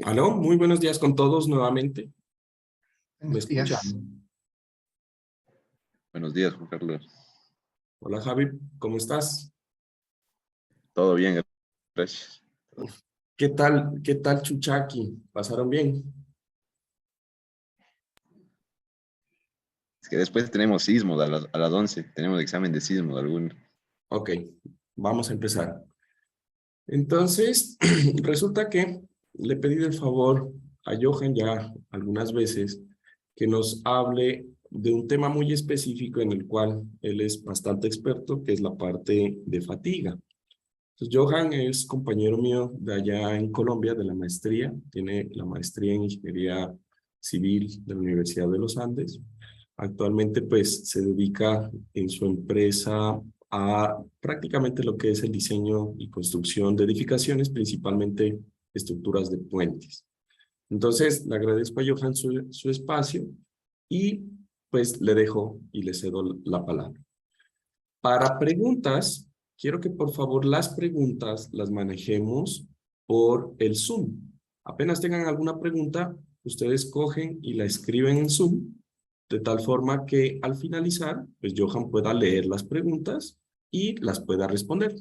Aló, muy buenos días con todos nuevamente. ¿Me Buenos días. escuchan? Buenos días, Juan Carlos. Hola Javi, ¿cómo estás? Todo bien, gracias. Qué tal Chuchaki? ¿Pasaron bien? Es que después tenemos sismo a las 11, tenemos examen de sismo de alguno. Ok, vamos a empezar. Entonces, resulta que le he pedido el favor a Johan ya algunas veces que nos hable de un tema muy específico en el cual él es bastante experto, que es la parte de fatiga. Entonces, Johan es compañero mío de allá en Colombia, de la maestría, tiene la maestría en Ingeniería Civil de la Universidad de los Andes. Actualmente, pues, se dedica en su empresa a prácticamente lo que es el diseño y construcción de edificaciones, principalmente estructuras de puentes. Entonces, le agradezco a Johan su espacio y pues le dejo y le cedo la palabra. Para preguntas, quiero que por favor las preguntas las manejemos por el Zoom. Apenas tengan alguna pregunta, ustedes cogen y la escriben en Zoom, de tal forma que al finalizar, pues Johan pueda leer las preguntas y las pueda responder.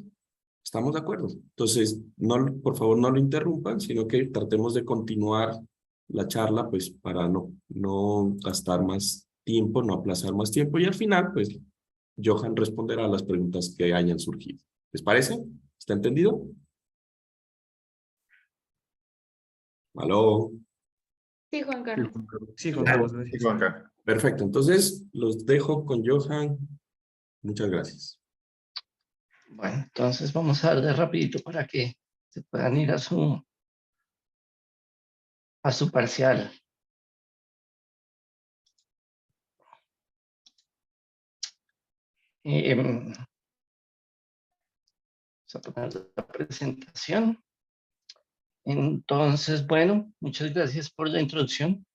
¿Estamos de acuerdo? Entonces, no, por favor no lo interrumpan, sino que tratemos de continuar la charla, pues para no gastar más tiempo, no aplazar más tiempo y al final, pues Johan responderá a las preguntas que hayan surgido. ¿Les parece? ¿Está entendido? ¿Aló? Sí, Juan Carlos. Sí, Juan Carlos, gracias. Perfecto, entonces los dejo con Johan. Muchas gracias. Bueno, entonces vamos a darle rapidito para que se puedan ir a su parcial. Vamos a poner la presentación. Entonces, bueno, muchas gracias por la introducción.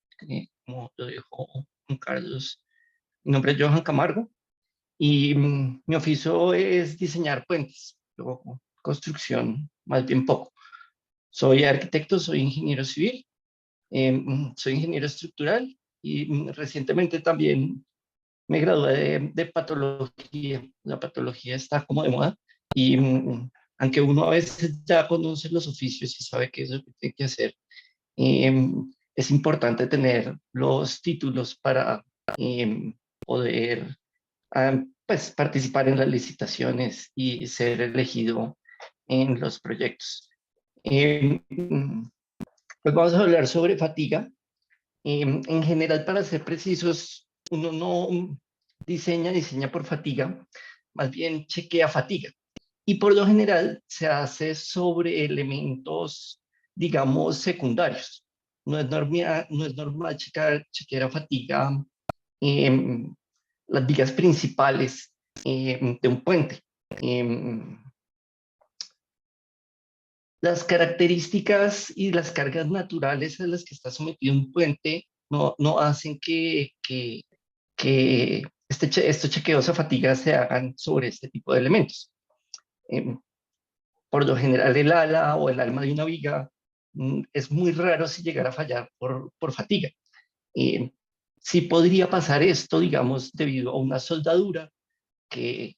Como lo dijo Juan Carlos, mi nombre es Johan Camargo y mi oficio es diseñar puentes. Yo construcción, más bien poco. Soy arquitecto, soy ingeniero civil, soy ingeniero estructural y recientemente también me gradué de patología. La patología está como de moda y aunque uno a veces ya conoce los oficios y sabe qué es lo que tiene que hacer, es importante tener los títulos para poder pues, participar en las licitaciones y ser elegido en los proyectos. Pues vamos a hablar sobre fatiga. En general, para ser precisos, uno no diseña por fatiga, más bien chequea fatiga. Y por lo general se hace sobre elementos, digamos, secundarios. No es normal chequear a fatiga en las vigas principales de un puente. Las características y las cargas naturales a las que está sometido un puente no hacen que estos chequeos a fatiga se hagan sobre este tipo de elementos. Por lo general, el ala o el alma de una viga es muy raro si llegara a fallar por fatiga. Sí podría pasar esto, digamos, debido a una soldadura que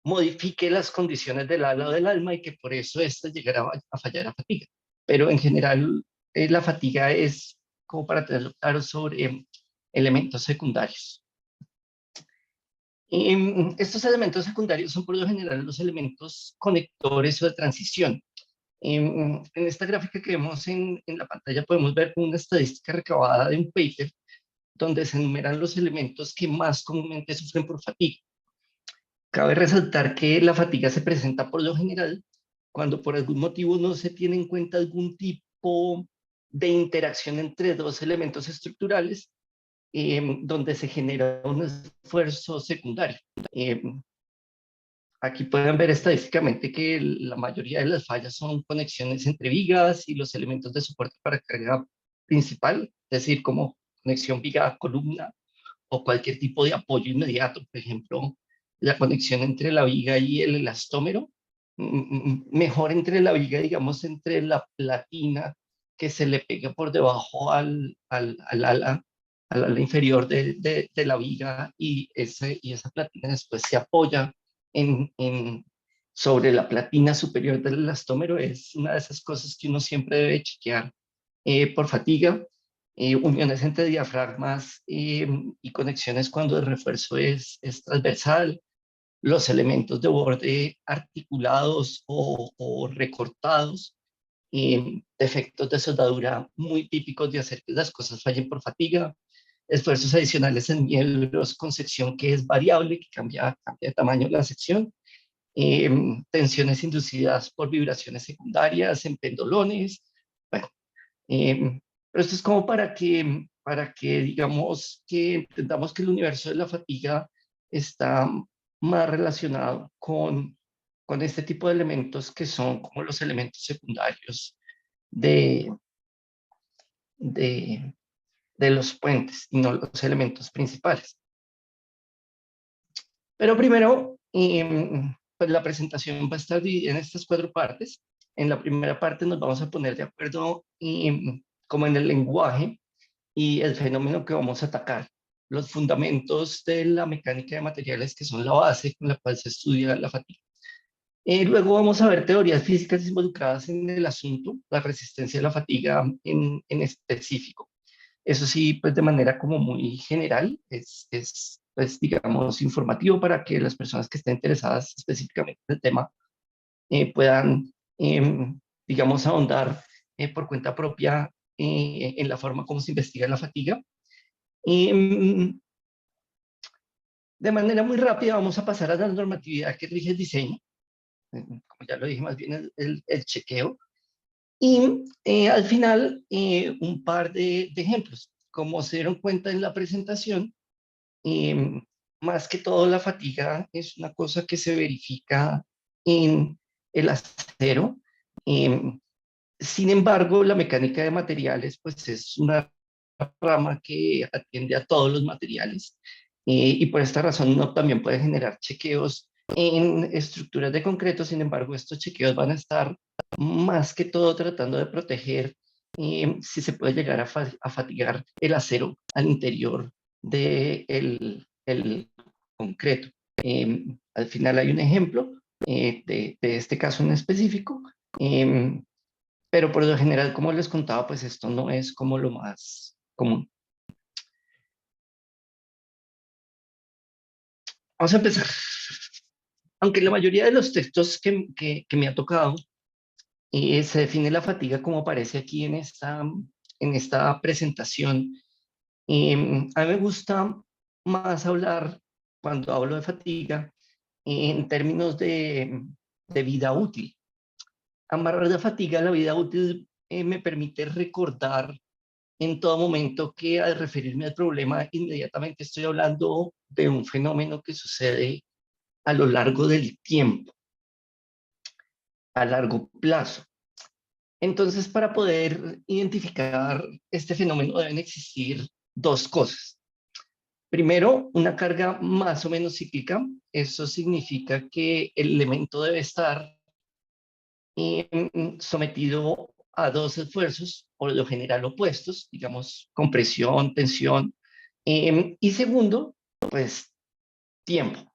modifique las condiciones del ala o del alma y que por eso ésta llegará a fallar a fatiga. Pero en general, la fatiga es como para tenerlo claro sobre elementos secundarios. Estos elementos secundarios son por lo general los elementos conectores o de transición. En esta gráfica que vemos en la pantalla podemos ver una estadística recabada de un paper donde se enumeran los elementos que más comúnmente sufren por fatiga. Cabe resaltar que la fatiga se presenta por lo general cuando por algún motivo no se tiene en cuenta algún tipo de interacción entre dos elementos estructurales donde se genera un esfuerzo secundario. aquí pueden ver estadísticamente que la mayoría de las fallas son conexiones entre vigas y los elementos de soporte para carga principal, es decir, como conexión viga-columna o cualquier tipo de apoyo inmediato, por ejemplo, la conexión entre la viga y el elastómero, mejor entre la viga, digamos, entre la platina que se le pega por debajo al ala inferior de la viga y esa platina después se apoya sobre la platina superior del elastómero. Es una de esas cosas que uno siempre debe chequear por fatiga. Uniones entre diafragmas y conexiones cuando el refuerzo es transversal, los elementos de borde articulados o recortados, defectos de soldadura muy típicos de hacer que las cosas fallen por fatiga, esfuerzos adicionales en miembros con sección que es variable, que cambia de tamaño la sección, tensiones inducidas por vibraciones secundarias en pendolones. Bueno, pero esto es como para que digamos que entendamos que el universo de la fatiga está más relacionado con este tipo de elementos que son como los elementos secundarios de, de, de los puentes y no los elementos principales. Pero primero, pues la presentación va a estar dividida en estas 4 partes. En la primera parte nos vamos a poner de acuerdo como en el lenguaje y el fenómeno que vamos a atacar, los fundamentos de la mecánica de materiales, que son la base con la cual se estudia la fatiga. Luego vamos a ver teorías físicas involucradas en el asunto, la resistencia a la fatiga en específico. Eso sí, pues de manera como muy general, pues, digamos, informativo para que las personas que estén interesadas específicamente en el tema puedan, digamos, ahondar por cuenta propia en la forma como se investiga la fatiga. De manera muy rápida vamos a pasar a la normatividad que rige el diseño, como ya lo dije, más bien el chequeo. Y al final, un par de ejemplos. Como se dieron cuenta en la presentación, más que todo la fatiga es una cosa que se verifica en el acero. Sin embargo, la mecánica de materiales pues es una rama que atiende a todos los materiales y por esta razón uno también puede generar chequeos en estructuras de concreto. Sin embargo, estos chequeos van a estar más que todo tratando de proteger si se puede llegar a fatigar el acero al interior del el concreto. Al final hay un ejemplo de este caso en específico, pero por lo general, como les contaba, pues esto no es como lo más común. Vamos a empezar. Aunque la mayoría de los textos que me ha tocado se define la fatiga como aparece aquí en esta presentación, a mí me gusta más hablar, cuando hablo de fatiga, en términos de vida útil. Amarrar la fatiga a la vida útil me permite recordar en todo momento que al referirme al problema, inmediatamente estoy hablando de un fenómeno que sucede a lo largo del tiempo, a largo plazo. Entonces, para poder identificar este fenómeno deben existir 2 cosas. Primero, una carga más o menos cíclica. Eso significa que el elemento debe estar sometido a 2 esfuerzos, por lo general opuestos, digamos, compresión, tensión. Y segundo, pues, tiempo.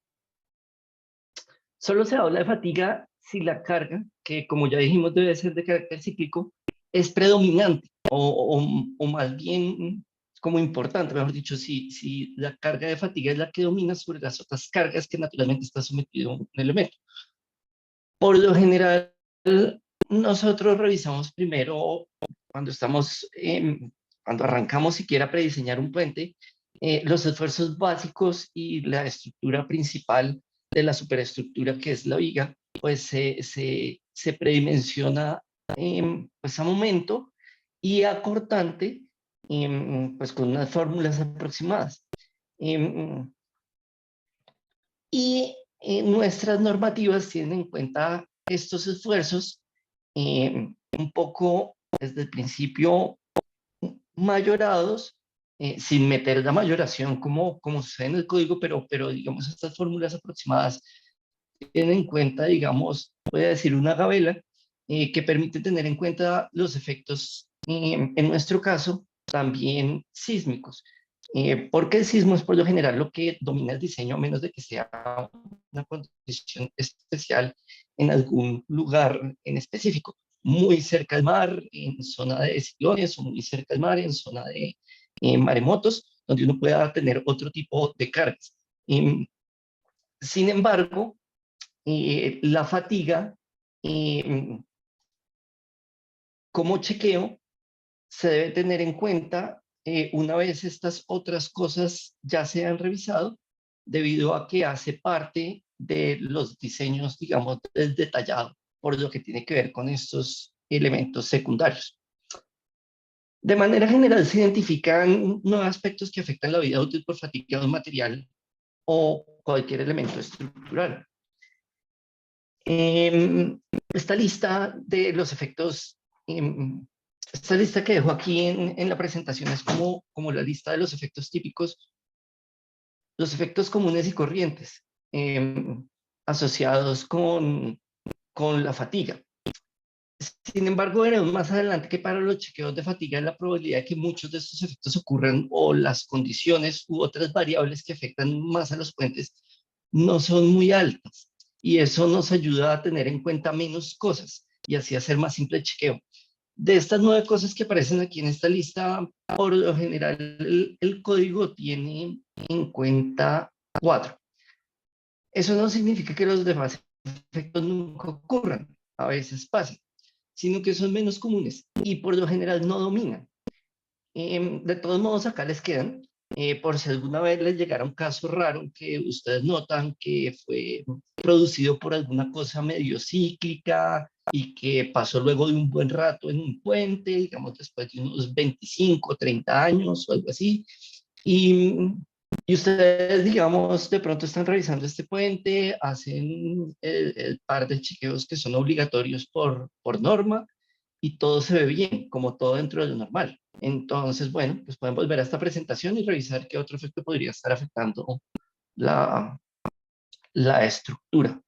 Solo se habla de fatiga si la carga, que como ya dijimos debe ser de carácter cíclico, es predominante o más bien como importante, mejor dicho, si la carga de fatiga es la que domina sobre las otras cargas que naturalmente está sometido un elemento. Por lo general, nosotros revisamos primero, cuando arrancamos siquiera a prediseñar un puente, los esfuerzos básicos y la estructura principal de la superestructura que es la viga, pues se predimensiona pues a momento y a cortante, pues con unas fórmulas aproximadas. Y nuestras normativas tienen en cuenta estos esfuerzos un poco desde el principio mayorados, sin meter la mayoración como sucede en el código, pero digamos estas fórmulas aproximadas tienen en cuenta, digamos, voy a decir una gabela, que permite tener en cuenta los efectos, en nuestro caso, también sísmicos. Porque el sismo es por lo general lo que domina el diseño, a menos de que sea una condición especial en algún lugar en específico, muy cerca al mar, en zona de ciclones, o muy cerca al mar, en zona de maremotos, donde uno pueda tener otro tipo de cargas. Sin embargo, la fatiga, como chequeo, se debe tener en cuenta una vez estas otras cosas ya se han revisado, debido a que hace parte de los diseños, digamos, del detallado, por lo que tiene que ver con estos elementos secundarios. De manera general, se identifican 9 aspectos que afectan la vida útil por fatiga de un material o cualquier elemento estructural. Esta lista de los efectos, esta lista que dejo aquí en la presentación es como la lista de los efectos típicos, los efectos comunes y corrientes asociados con la fatiga. Sin embargo, veremos más adelante que para los chequeos de fatiga la probabilidad de que muchos de estos efectos ocurran o las condiciones u otras variables que afectan más a los puentes no son muy altas. Y eso nos ayuda a tener en cuenta menos cosas y así hacer más simple el chequeo. De estas 9 cosas que aparecen aquí en esta lista, por lo general el código tiene en cuenta 4. Eso no significa que los demás efectos nunca ocurran, a veces pasan, sino que son menos comunes y por lo general no dominan. De todos modos, acá les quedan, por si alguna vez les llegara un caso raro que ustedes notan que fue producido por alguna cosa medio cíclica y que pasó luego de un buen rato en un puente, digamos después de unos 25, 30 años o algo así, y, y ustedes, digamos, de pronto están revisando este puente, hacen el par de chequeos que son obligatorios por norma, y todo se ve bien, como todo dentro de lo normal. Entonces, bueno, pues pueden volver a esta presentación y revisar qué otro efecto podría estar afectando la, la estructura.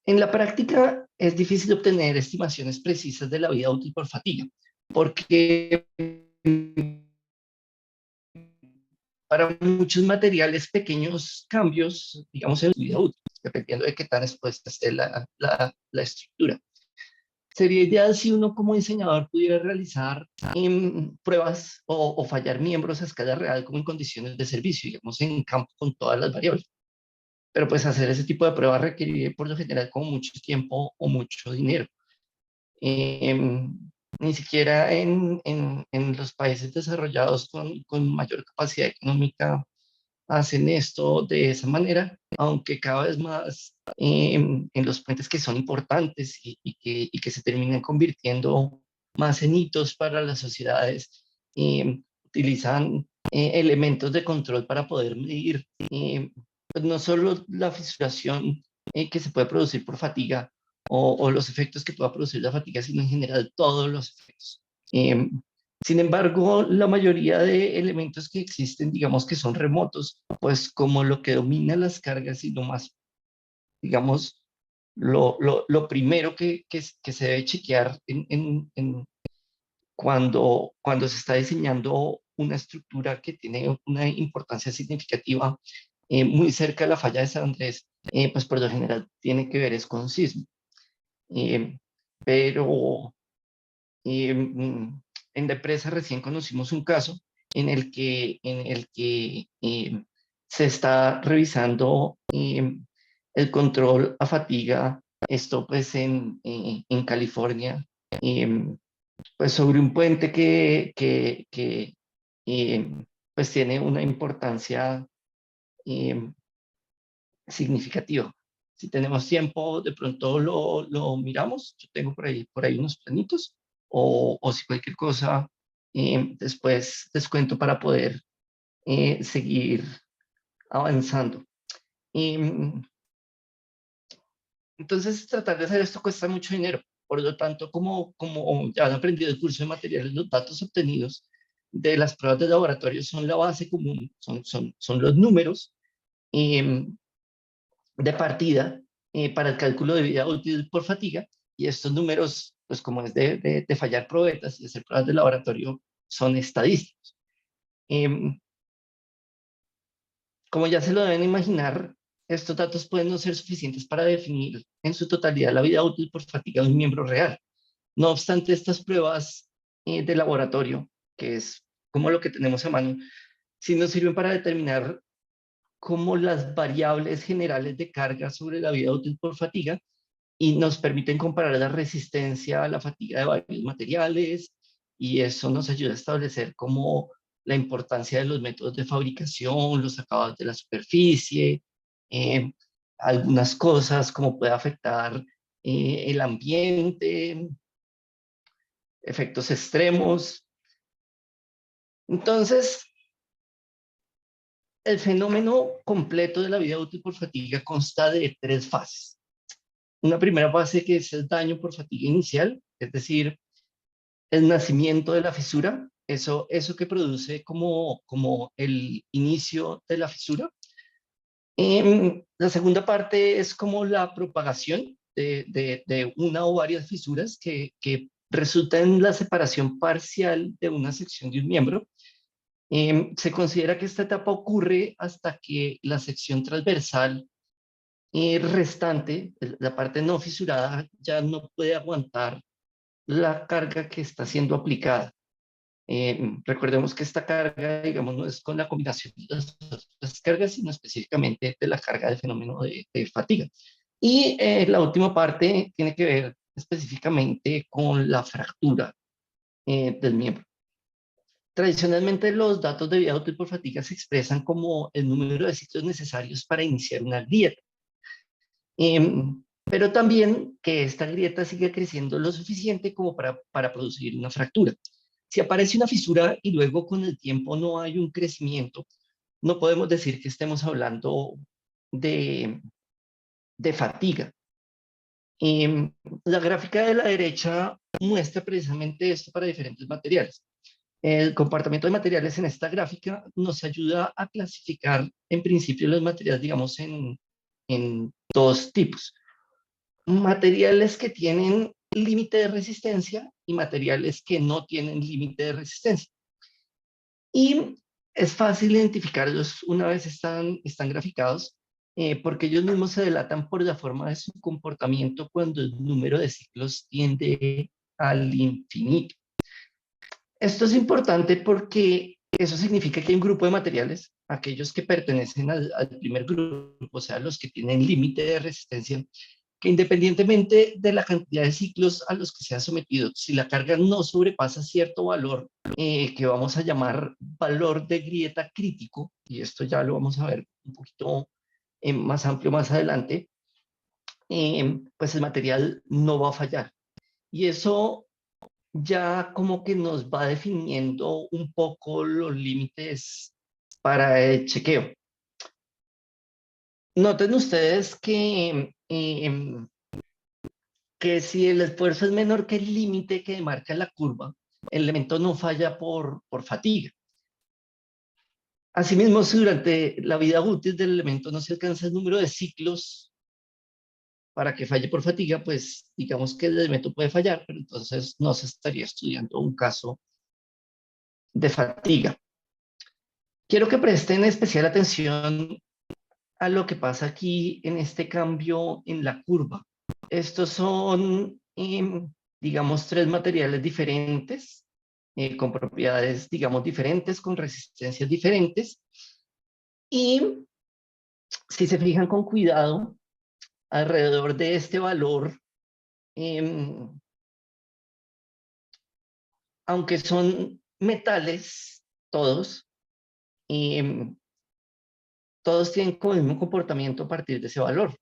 En la práctica es difícil obtener estimaciones precisas de la vida útil por fatiga, porque para muchos materiales pequeños cambios, digamos, en su vida útil, dependiendo de qué tan expuesta esté la estructura. Sería ideal si uno como diseñador pudiera realizar pruebas o fallar miembros a escala real como en condiciones de servicio, digamos, en campo con todas las variables. Pero pues hacer ese tipo de pruebas requiere por lo general como mucho tiempo o mucho dinero. Ni siquiera en los países desarrollados con mayor capacidad económica hacen esto de esa manera, aunque cada vez más en los puentes que son importantes y que se terminan convirtiendo más en hitos para las sociedades, utilizan elementos de control para poder medir pues no solo la fisuración que se puede producir por fatiga o los efectos que pueda producir la fatiga, sino en general todos los efectos. Sin embargo, la mayoría de elementos que existen, digamos que son remotos, pues como lo que domina las cargas y lo más, digamos, lo primero que se debe chequear cuando se está diseñando una estructura que tiene una importancia significativa muy cerca de la falla de San Andrés, pues por lo general tiene que ver es con sismo. Eh, pero en la empresa recién conocimos un caso en el que se está revisando el control a fatiga, esto pues en California, pues sobre un puente que pues tiene una importancia eh, significativa. Si tenemos tiempo, de pronto lo miramos. Yo tengo por ahí unos planitos, o si cualquier cosa, Después les cuento para poder seguir avanzando. Entonces, tratar de hacer esto cuesta mucho dinero. Por lo tanto, como ya han aprendido el curso de materiales, los datos obtenidos de las pruebas de laboratorio son la base común, son los números de partida para el cálculo de vida útil por fatiga. Y estos números, pues como es de fallar probetas y hacer pruebas de laboratorio, son estadísticos. Como ya se lo deben imaginar, estos datos pueden no ser suficientes para definir en su totalidad la vida útil por fatiga de un miembro real. No obstante, estas pruebas de laboratorio, que es como lo que tenemos a mano, sí nos sirven para determinar cómo las variables generales de carga sobre la vida útil por fatiga y nos permiten comparar la resistencia a la fatiga de varios materiales, y eso nos ayuda a establecer cómo la importancia de los métodos de fabricación, los acabados de la superficie, eh, algunas cosas, cómo puede afectar el ambiente, efectos extremos. Entonces, el fenómeno completo de la vida útil por fatiga consta de 3 fases. Una primera fase que es el daño por fatiga inicial, es decir, el nacimiento de la fisura, eso que produce como el inicio de la fisura. La segunda parte es como la propagación de una o varias fisuras que resulta en la separación parcial de una sección de un miembro. Se considera que esta etapa ocurre hasta que la sección transversal restante, la parte no fisurada, ya no puede aguantar la carga que está siendo aplicada. Recordemos que esta carga, digamos, no es con la combinación de las cargas, sino específicamente de la carga del fenómeno de fatiga. Y la última parte tiene que ver específicamente con la fractura del miembro. Tradicionalmente, los datos de vida útil por fatiga se expresan como el número de ciclos necesarios para iniciar una grieta. Pero también que esta grieta siga creciendo lo suficiente como para producir una fractura. Si aparece una fisura y luego con el tiempo no hay un crecimiento, no podemos decir que estemos hablando de, de fatiga. La gráfica de la derecha muestra precisamente esto para diferentes materiales. El comportamiento de materiales en esta gráfica nos ayuda a clasificar en principio los materiales, digamos, en 2 tipos. Materiales que tienen límite de resistencia y materiales que no tienen límite de resistencia. Y es fácil identificarlos una vez están graficados, porque ellos mismos se delatan por la forma de su comportamiento cuando el número de ciclos tiende al infinito. Esto es importante porque eso significa que hay un grupo de materiales, aquellos que pertenecen al primer grupo, o sea, los que tienen límite de resistencia, que independientemente de la cantidad de ciclos a los que se ha sometido, si la carga no sobrepasa cierto valor que vamos a llamar valor de grieta crítico, y esto ya lo vamos a ver un poquito más amplio más adelante, pues el material no va a fallar. Y eso ya como que nos va definiendo un poco los límites para el chequeo. Noten ustedes que si el esfuerzo es menor que el límite que marca la curva, el elemento no falla por fatiga. Asimismo, si durante la vida útil del elemento no se alcanza el número de ciclos para que falle por fatiga, pues digamos que el elemento puede fallar, pero entonces no se estaría estudiando un caso de fatiga. Quiero que presten especial atención a lo que pasa aquí en este cambio en la curva. Estos son, digamos, 3 materiales diferentes, con propiedades, digamos, diferentes, con resistencias diferentes. Y si se fijan con cuidado, alrededor de este valor, aunque son metales, todos tienen como el mismo comportamiento a partir de ese valor.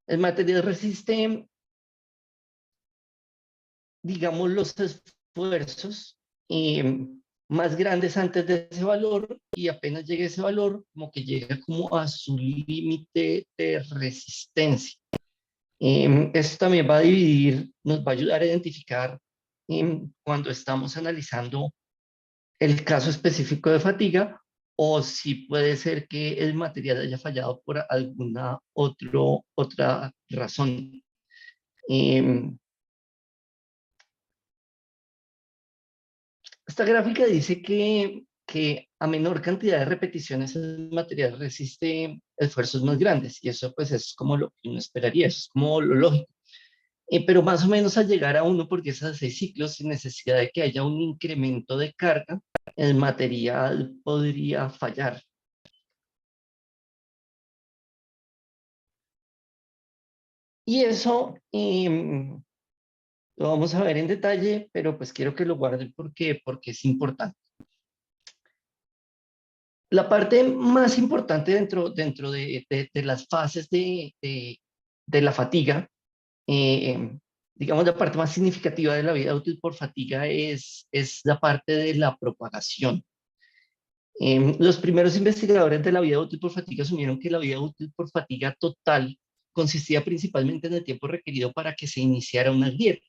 El material resiste, digamos, los esfuerzos más grandes antes de ese valor y apenas llegue a ese valor, como que llega como a su límite de resistencia. Esto también va a dividir, nos va a ayudar a identificar cuando estamos analizando el caso específico de fatiga o si puede ser que el material haya fallado por alguna otra razón. Esta gráfica dice que a menor cantidad de repeticiones el material resiste esfuerzos más grandes y eso pues es como lo que uno esperaría, eso es como lo lógico. Pero más o menos al llegar a 1 por 10 a 6 ciclos sin necesidad de que haya un incremento de carga, el material podría fallar. Y eso lo vamos a ver en detalle, pero pues quiero que lo guarden porque es importante. La parte más importante dentro de las fases de la fatiga, digamos la parte más significativa de la vida útil por fatiga es la parte de la propagación. Los primeros investigadores de la vida útil por fatiga asumieron que la vida útil por fatiga total consistía principalmente en el tiempo requerido para que se iniciara una grieta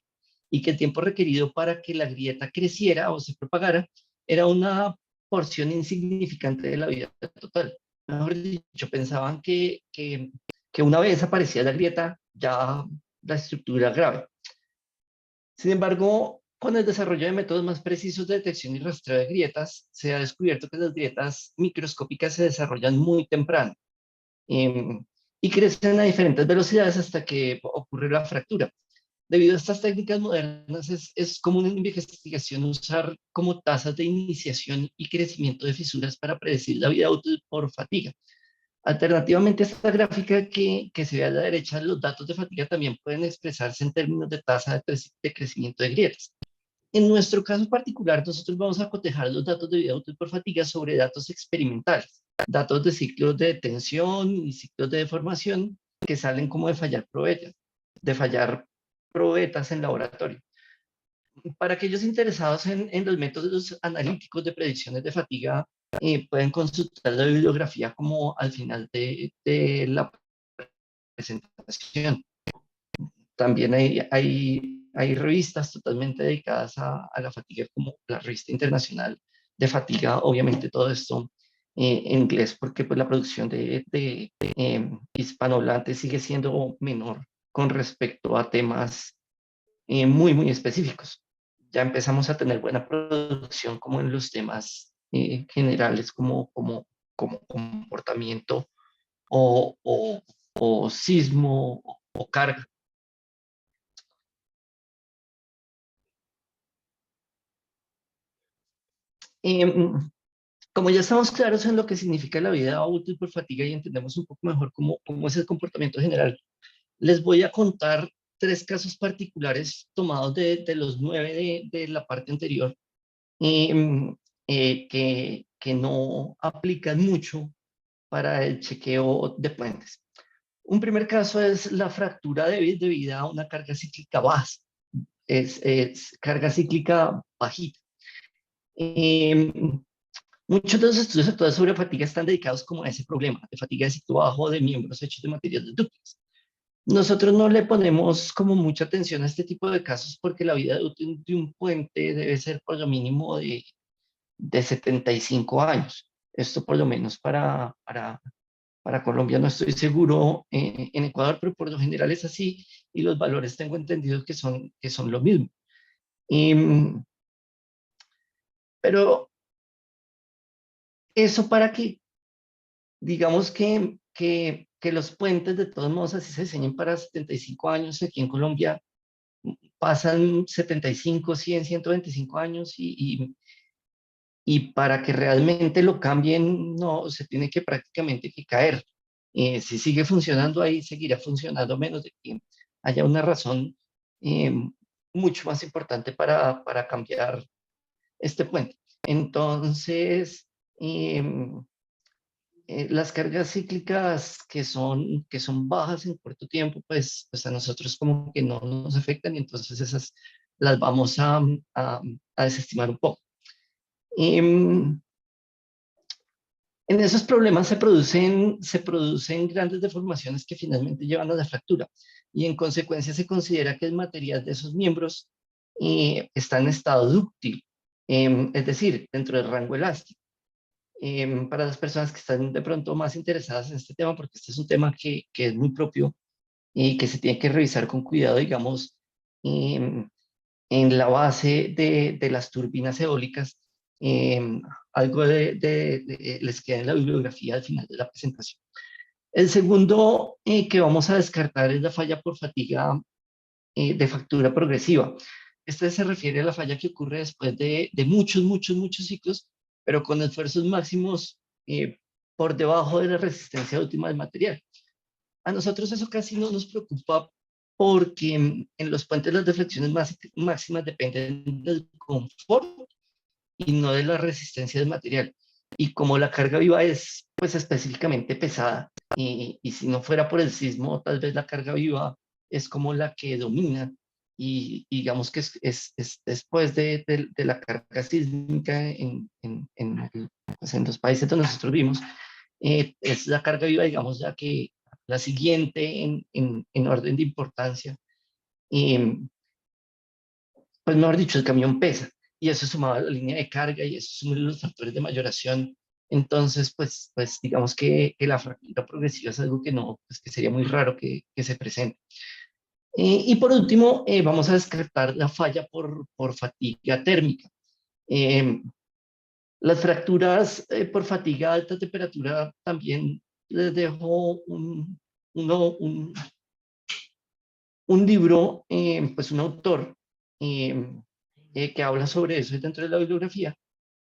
y que el tiempo requerido para que la grieta creciera o se propagara era una porción insignificante de la vida total. Mejor dicho, pensaban que una vez aparecía la grieta, ya la estructura era grave. Sin embargo, con el desarrollo de métodos más precisos de detección y rastreo de grietas, se ha descubierto que las grietas microscópicas se desarrollan muy temprano eh, y crecen a diferentes velocidades hasta que ocurre la fractura. Debido a estas técnicas modernas, es común en investigación usar como tasas de iniciación y crecimiento de fisuras para predecir la vida útil por fatiga. Alternativamente a esta gráfica que se ve a la derecha, los datos de fatiga también pueden expresarse en términos de tasa de crecimiento de grietas. En nuestro caso particular, nosotros vamos a cotejar los datos de vida útil por fatiga sobre datos experimentales, datos de ciclos de tensión y ciclos de deformación que salen como de fallar probetas en laboratorio. Para aquellos interesados en los métodos analíticos de predicciones de fatiga, pueden consultar la bibliografía como al final de la presentación. También hay revistas totalmente dedicadas a la fatiga, como la revista internacional de fatiga, obviamente todo esto en inglés, porque pues, la producción de hispanohablantes sigue siendo menor con respecto a temas muy específicos. Ya empezamos a tener buena producción como en los temas generales como comportamiento o sismo o carga. Como ya estamos claros en lo que significa la vida útil por fatiga y entendemos un poco mejor cómo es el comportamiento general, les voy a contar 3 casos particulares tomados de los 9 de la parte anterior que no aplican mucho para el chequeo de puentes. Un primer caso es la fractura debida a una carga cíclica baja, es carga cíclica bajita. Muchos de los estudios actuales sobre fatiga están dedicados como a ese problema de fatiga de ciclo bajo de miembros hechos de materiales dúctiles. Nosotros no le ponemos como mucha atención a este tipo de casos porque la vida útil de un puente debe ser por lo mínimo de 75 años. Esto por lo menos para Colombia no estoy seguro, en Ecuador, pero por lo general es así y los valores tengo entendido que son lo mismo. Pero eso para que, digamos que los puentes de todos modos así se diseñen para 75 años, aquí en Colombia pasan 75, 100, 125 años y para que realmente lo cambien, no, se tiene que prácticamente que caer. Si sigue funcionando ahí, seguirá funcionando menos de que haya una razón eh, mucho más importante para cambiar este puente. Entonces, las cargas cíclicas que son bajas en corto tiempo, pues a nosotros como que no nos afectan y entonces esas las vamos a desestimar un poco. Em, en esos problemas se producen grandes deformaciones que finalmente llevan a la fractura y en consecuencia se considera que el material de esos miembros está en estado dúctil, es decir, dentro del rango elástico. Para las personas que están de pronto más interesadas en este tema, porque este es un tema que es muy propio y que se tiene que revisar con cuidado, digamos, em, en la base de las turbinas eólicas. Algo les queda en la bibliografía al final de la presentación. El segundo que vamos a descartar es la falla por fatiga de factura progresiva. Este se refiere a la falla que ocurre después de muchos ciclos, pero con esfuerzos máximos por debajo de la resistencia última del material. A nosotros eso casi no nos preocupa porque en los puentes las deflexiones máximas dependen del confort y no de la resistencia del material. Y como la carga viva es pues específicamente pesada, y si no fuera por el sismo, tal vez la carga viva es como la que domina, y digamos que es después de la carga sísmica pues en los países donde nosotros vivimos, es la carga viva, digamos, ya que la siguiente en orden de importancia. Pues mejor dicho, el camión pesa, y eso sumado a la línea de carga, y eso sumado a los factores de mayoración. Entonces, pues digamos que la fractura progresiva es algo que no, pues que sería muy raro que se presente. Y por último, vamos a descartar la falla por fatiga térmica. Eh, las fracturas por fatiga a alta temperatura también les dejo un libro, pues un autor eh, que habla sobre eso dentro de la bibliografía,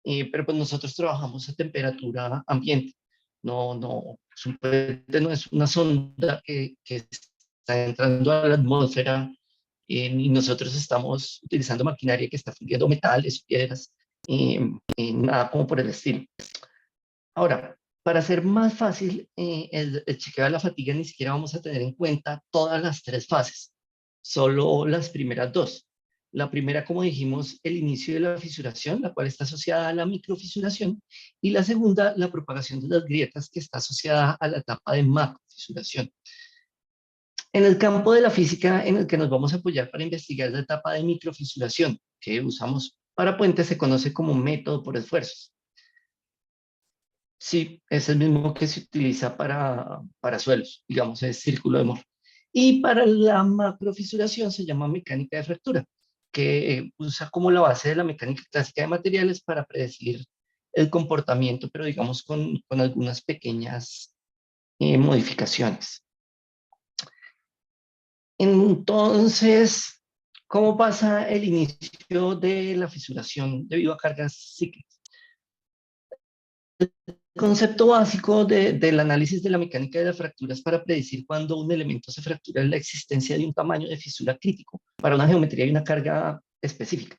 pero pues nosotros trabajamos a temperatura ambiente. No, un cohete no es una sonda que está entrando a la atmósfera, y nosotros estamos utilizando maquinaria que está fundiendo metales, piedras, nada como por el estilo. Ahora, para hacer más fácil el chequeo de la fatiga, ni siquiera vamos a tener en cuenta todas las tres fases, solo las primeras dos. La primera, como dijimos, el inicio de la fisuración, la cual está asociada a la microfisuración, y la segunda, la propagación de las grietas, que está asociada a la etapa de macrofisuración. En el campo de la física en el que nos vamos a apoyar para investigar la etapa de microfisuración, que usamos para puentes, se conoce como método por esfuerzos. Sí, es el mismo que se utiliza para suelos, digamos, es círculo de Moore. Y para la macrofisuración se llama mecánica de fractura, que usa como la base de la mecánica clásica de materiales para predecir el comportamiento, pero digamos con algunas pequeñas modificaciones. Entonces, ¿cómo pasa el inicio de la fisuración debido a cargas cíclicas? El concepto básico del análisis de la mecánica de las fracturas para predecir cuándo un elemento se fractura es la existencia de un tamaño de fisura crítico para una geometría y una carga específica.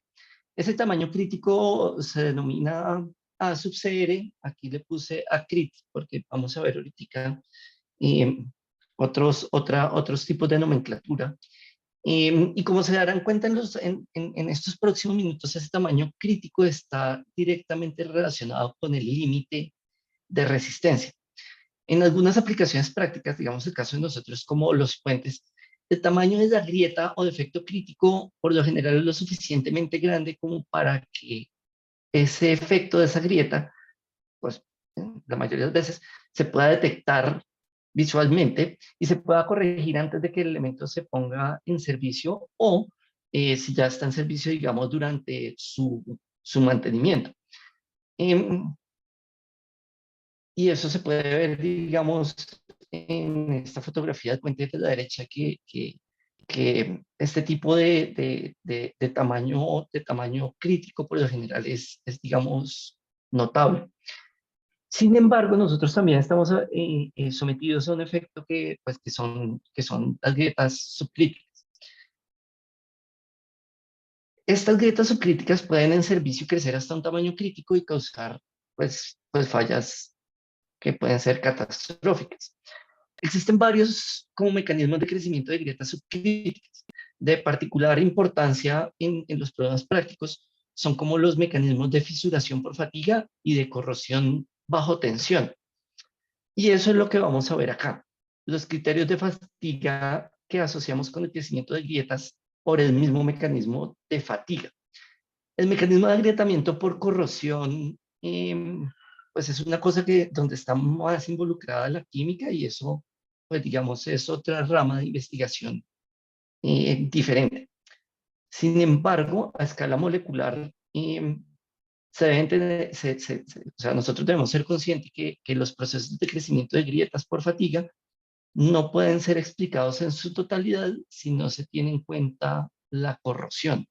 Ese tamaño crítico se denomina A sub CR, aquí le puse A crit, porque vamos a ver ahorita otros tipos de nomenclatura. Y como se darán cuenta en estos próximos minutos, ese tamaño crítico está directamente relacionado con el límite de resistencia. En algunas aplicaciones prácticas, digamos el caso de nosotros como los puentes, el tamaño de la grieta o defecto crítico por lo general es lo suficientemente grande como para que ese efecto de esa grieta, pues la mayoría de las veces, se pueda detectar visualmente y se pueda corregir antes de que el elemento se ponga en servicio, o si ya está en servicio, digamos, durante su mantenimiento. Y eso se puede ver, digamos, en esta fotografía del puente de la derecha, que este tipo de tamaño crítico por lo general es, digamos, notable. Sin embargo, nosotros también estamos sometidos a un efecto pues, que son las grietas subcríticas. Estas grietas subcríticas pueden en servicio crecer hasta un tamaño crítico y causar pues fallas que pueden ser catastróficas. Existen varios como mecanismos de crecimiento de grietas subcríticas. De particular importancia en los problemas prácticos son como los mecanismos de fisuración por fatiga y de corrosión bajo tensión. Y eso es lo que vamos a ver acá. Los criterios de fatiga que asociamos con el crecimiento de grietas por el mismo mecanismo de fatiga. El mecanismo de agrietamiento por corrosión, pues es una cosa donde está más involucrada la química y eso, pues digamos, es otra rama de investigación diferente. Sin embargo, a escala molecular, se deben tener, o sea, nosotros debemos ser conscientes que los procesos de crecimiento de grietas por fatiga no pueden ser explicados en su totalidad si no se tiene en cuenta la corrosión.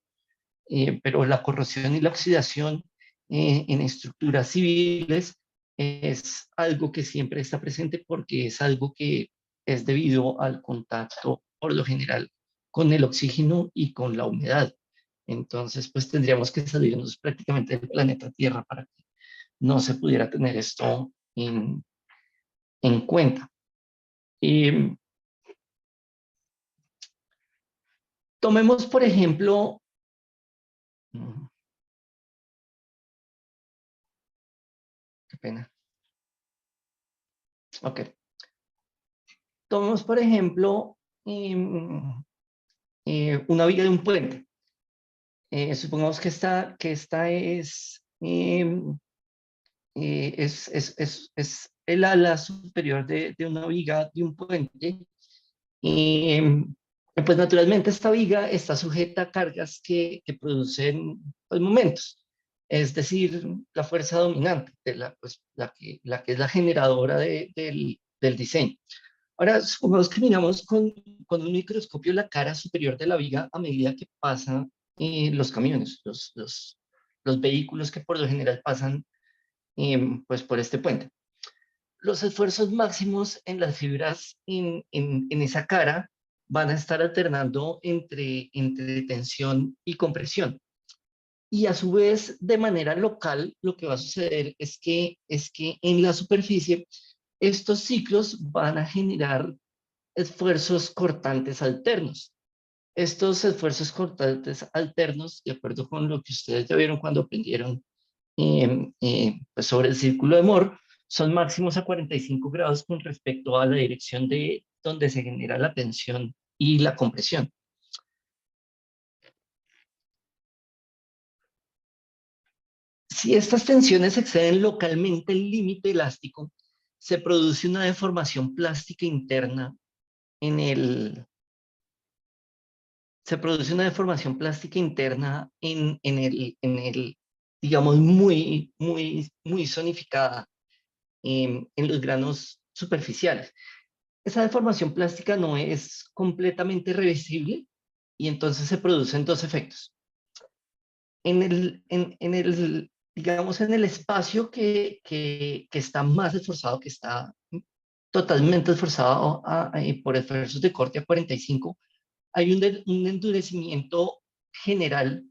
Pero la corrosión y la oxidación en estructuras civiles es algo que siempre está presente porque es algo que es debido al contacto, por lo general, con el oxígeno y con la humedad. Entonces, pues tendríamos que salirnos prácticamente del planeta Tierra para que no se pudiera tener esto en cuenta. Tomemos, por ejemplo, qué pena. Ok. Tomemos, por ejemplo, una viga de un puente. Supongamos que esta es el ala superior de una viga de un puente. Pues naturalmente esta viga está sujeta a cargas que producen pues, momentos, es decir, la fuerza dominante, pues, la que es la generadora del diseño. Ahora, supongamos que miramos con un microscopio la cara superior de la viga a medida que pasan los camiones, los vehículos que por lo general pasan pues, por este puente. Los esfuerzos máximos en las fibras en esa cara van a estar alternando entre tensión y compresión. Y a su vez, de manera local, lo que va a suceder es que en la superficie estos ciclos van a generar esfuerzos cortantes alternos. Estos esfuerzos cortantes alternos, de acuerdo con lo que ustedes ya vieron cuando aprendieron pues sobre el círculo de Moore, son máximos a 45 grados con respecto a la dirección de donde se genera la tensión y la compresión. Si estas tensiones exceden localmente el límite elástico, se produce una deformación plástica interna en el digamos, muy zonificada en los granos superficiales. Esa deformación plástica no es completamente reversible y entonces se producen dos efectos. Digamos, en el espacio que está más esforzado, que está totalmente esforzado por esfuerzos de corte a 45, hay un endurecimiento general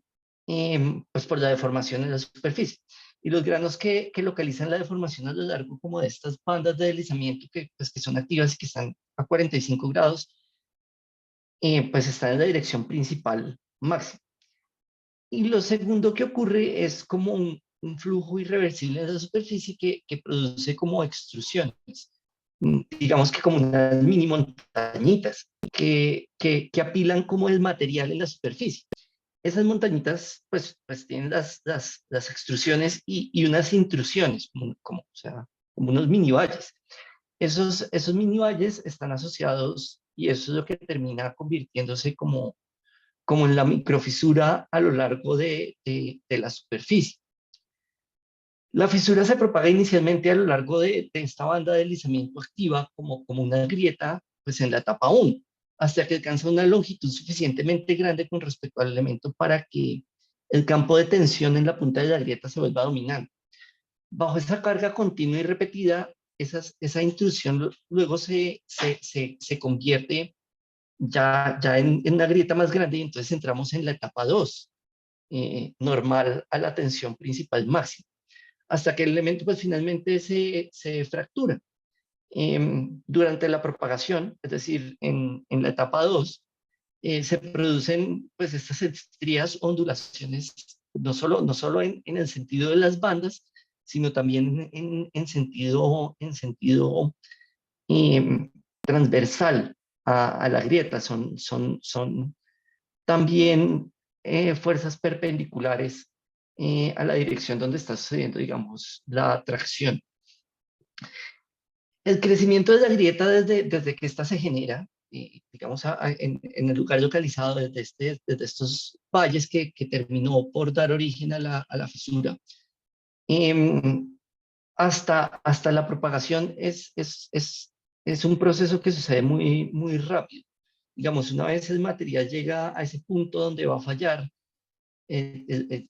pues por la deformación en la superficie. Y los granos que localizan la deformación a lo largo como de estas bandas de deslizamiento pues, que son activas y que están a 45 grados, pues están en la dirección principal máxima. Y lo segundo que ocurre es como un flujo irreversible de la superficie que produce como extrusiones, digamos que como unas mini montañitas que apilan como el material en la superficie. Esas montañitas pues tienen las extrusiones y unas intrusiones, o sea, como unos mini valles. Esos mini valles están asociados y eso es lo que termina convirtiéndose como en la microfisura a lo largo de la superficie. La fisura se propaga inicialmente a lo largo de esta banda de deslizamiento activa como una grieta pues en la etapa 1, hasta que alcanza una longitud suficientemente grande con respecto al elemento para que el campo de tensión en la punta de la grieta se vuelva dominante. Bajo esa carga continua y repetida, esa intrusión luego se convierte ya en una grieta más grande y entonces entramos en la etapa 2, normal a la tensión principal máxima, hasta que el elemento pues finalmente se fractura. Durante la propagación, es decir, en la etapa 2, se producen pues estas estrías ondulaciones no solo en el sentido de las bandas, sino también en sentido transversal a la grieta. Son también fuerzas perpendiculares a la dirección donde está sucediendo, digamos, la atracción. El crecimiento de la grieta desde que ésta se genera, digamos, en el lugar localizado desde estos valles que terminó por dar origen a la fisura, hasta la propagación es un proceso que sucede muy rápido. Digamos, una vez el material llega a ese punto donde va a fallar, en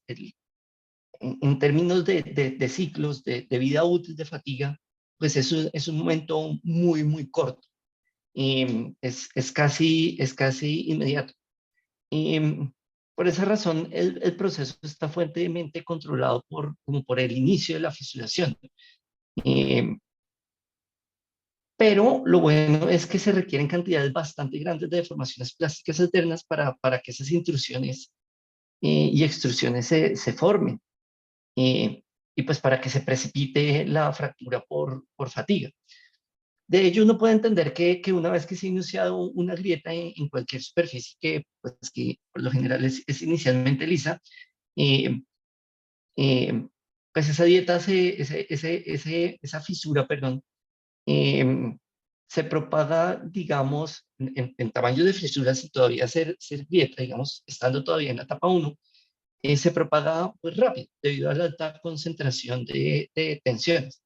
términos de ciclos, de vida útil, de fatiga, pues es un momento muy corto. Es casi inmediato. Por esa razón, el proceso está fuertemente controlado como por el inicio de la fisuración. Pero lo bueno es que se requieren cantidades bastante grandes de deformaciones plásticas alternas para que esas intrusiones y extrusiones se formen. Y pues para que se precipite la fractura por fatiga. De ello uno puede entender que una vez que se ha iniciado una grieta en cualquier superficie que por lo general es inicialmente lisa, eh, eh, pues esa fisura, perdón, se propaga, digamos, en tamaño de fisura, sin todavía ser grieta, digamos, estando todavía en la etapa 1, se propaga pues rápido debido a la alta concentración de tensiones.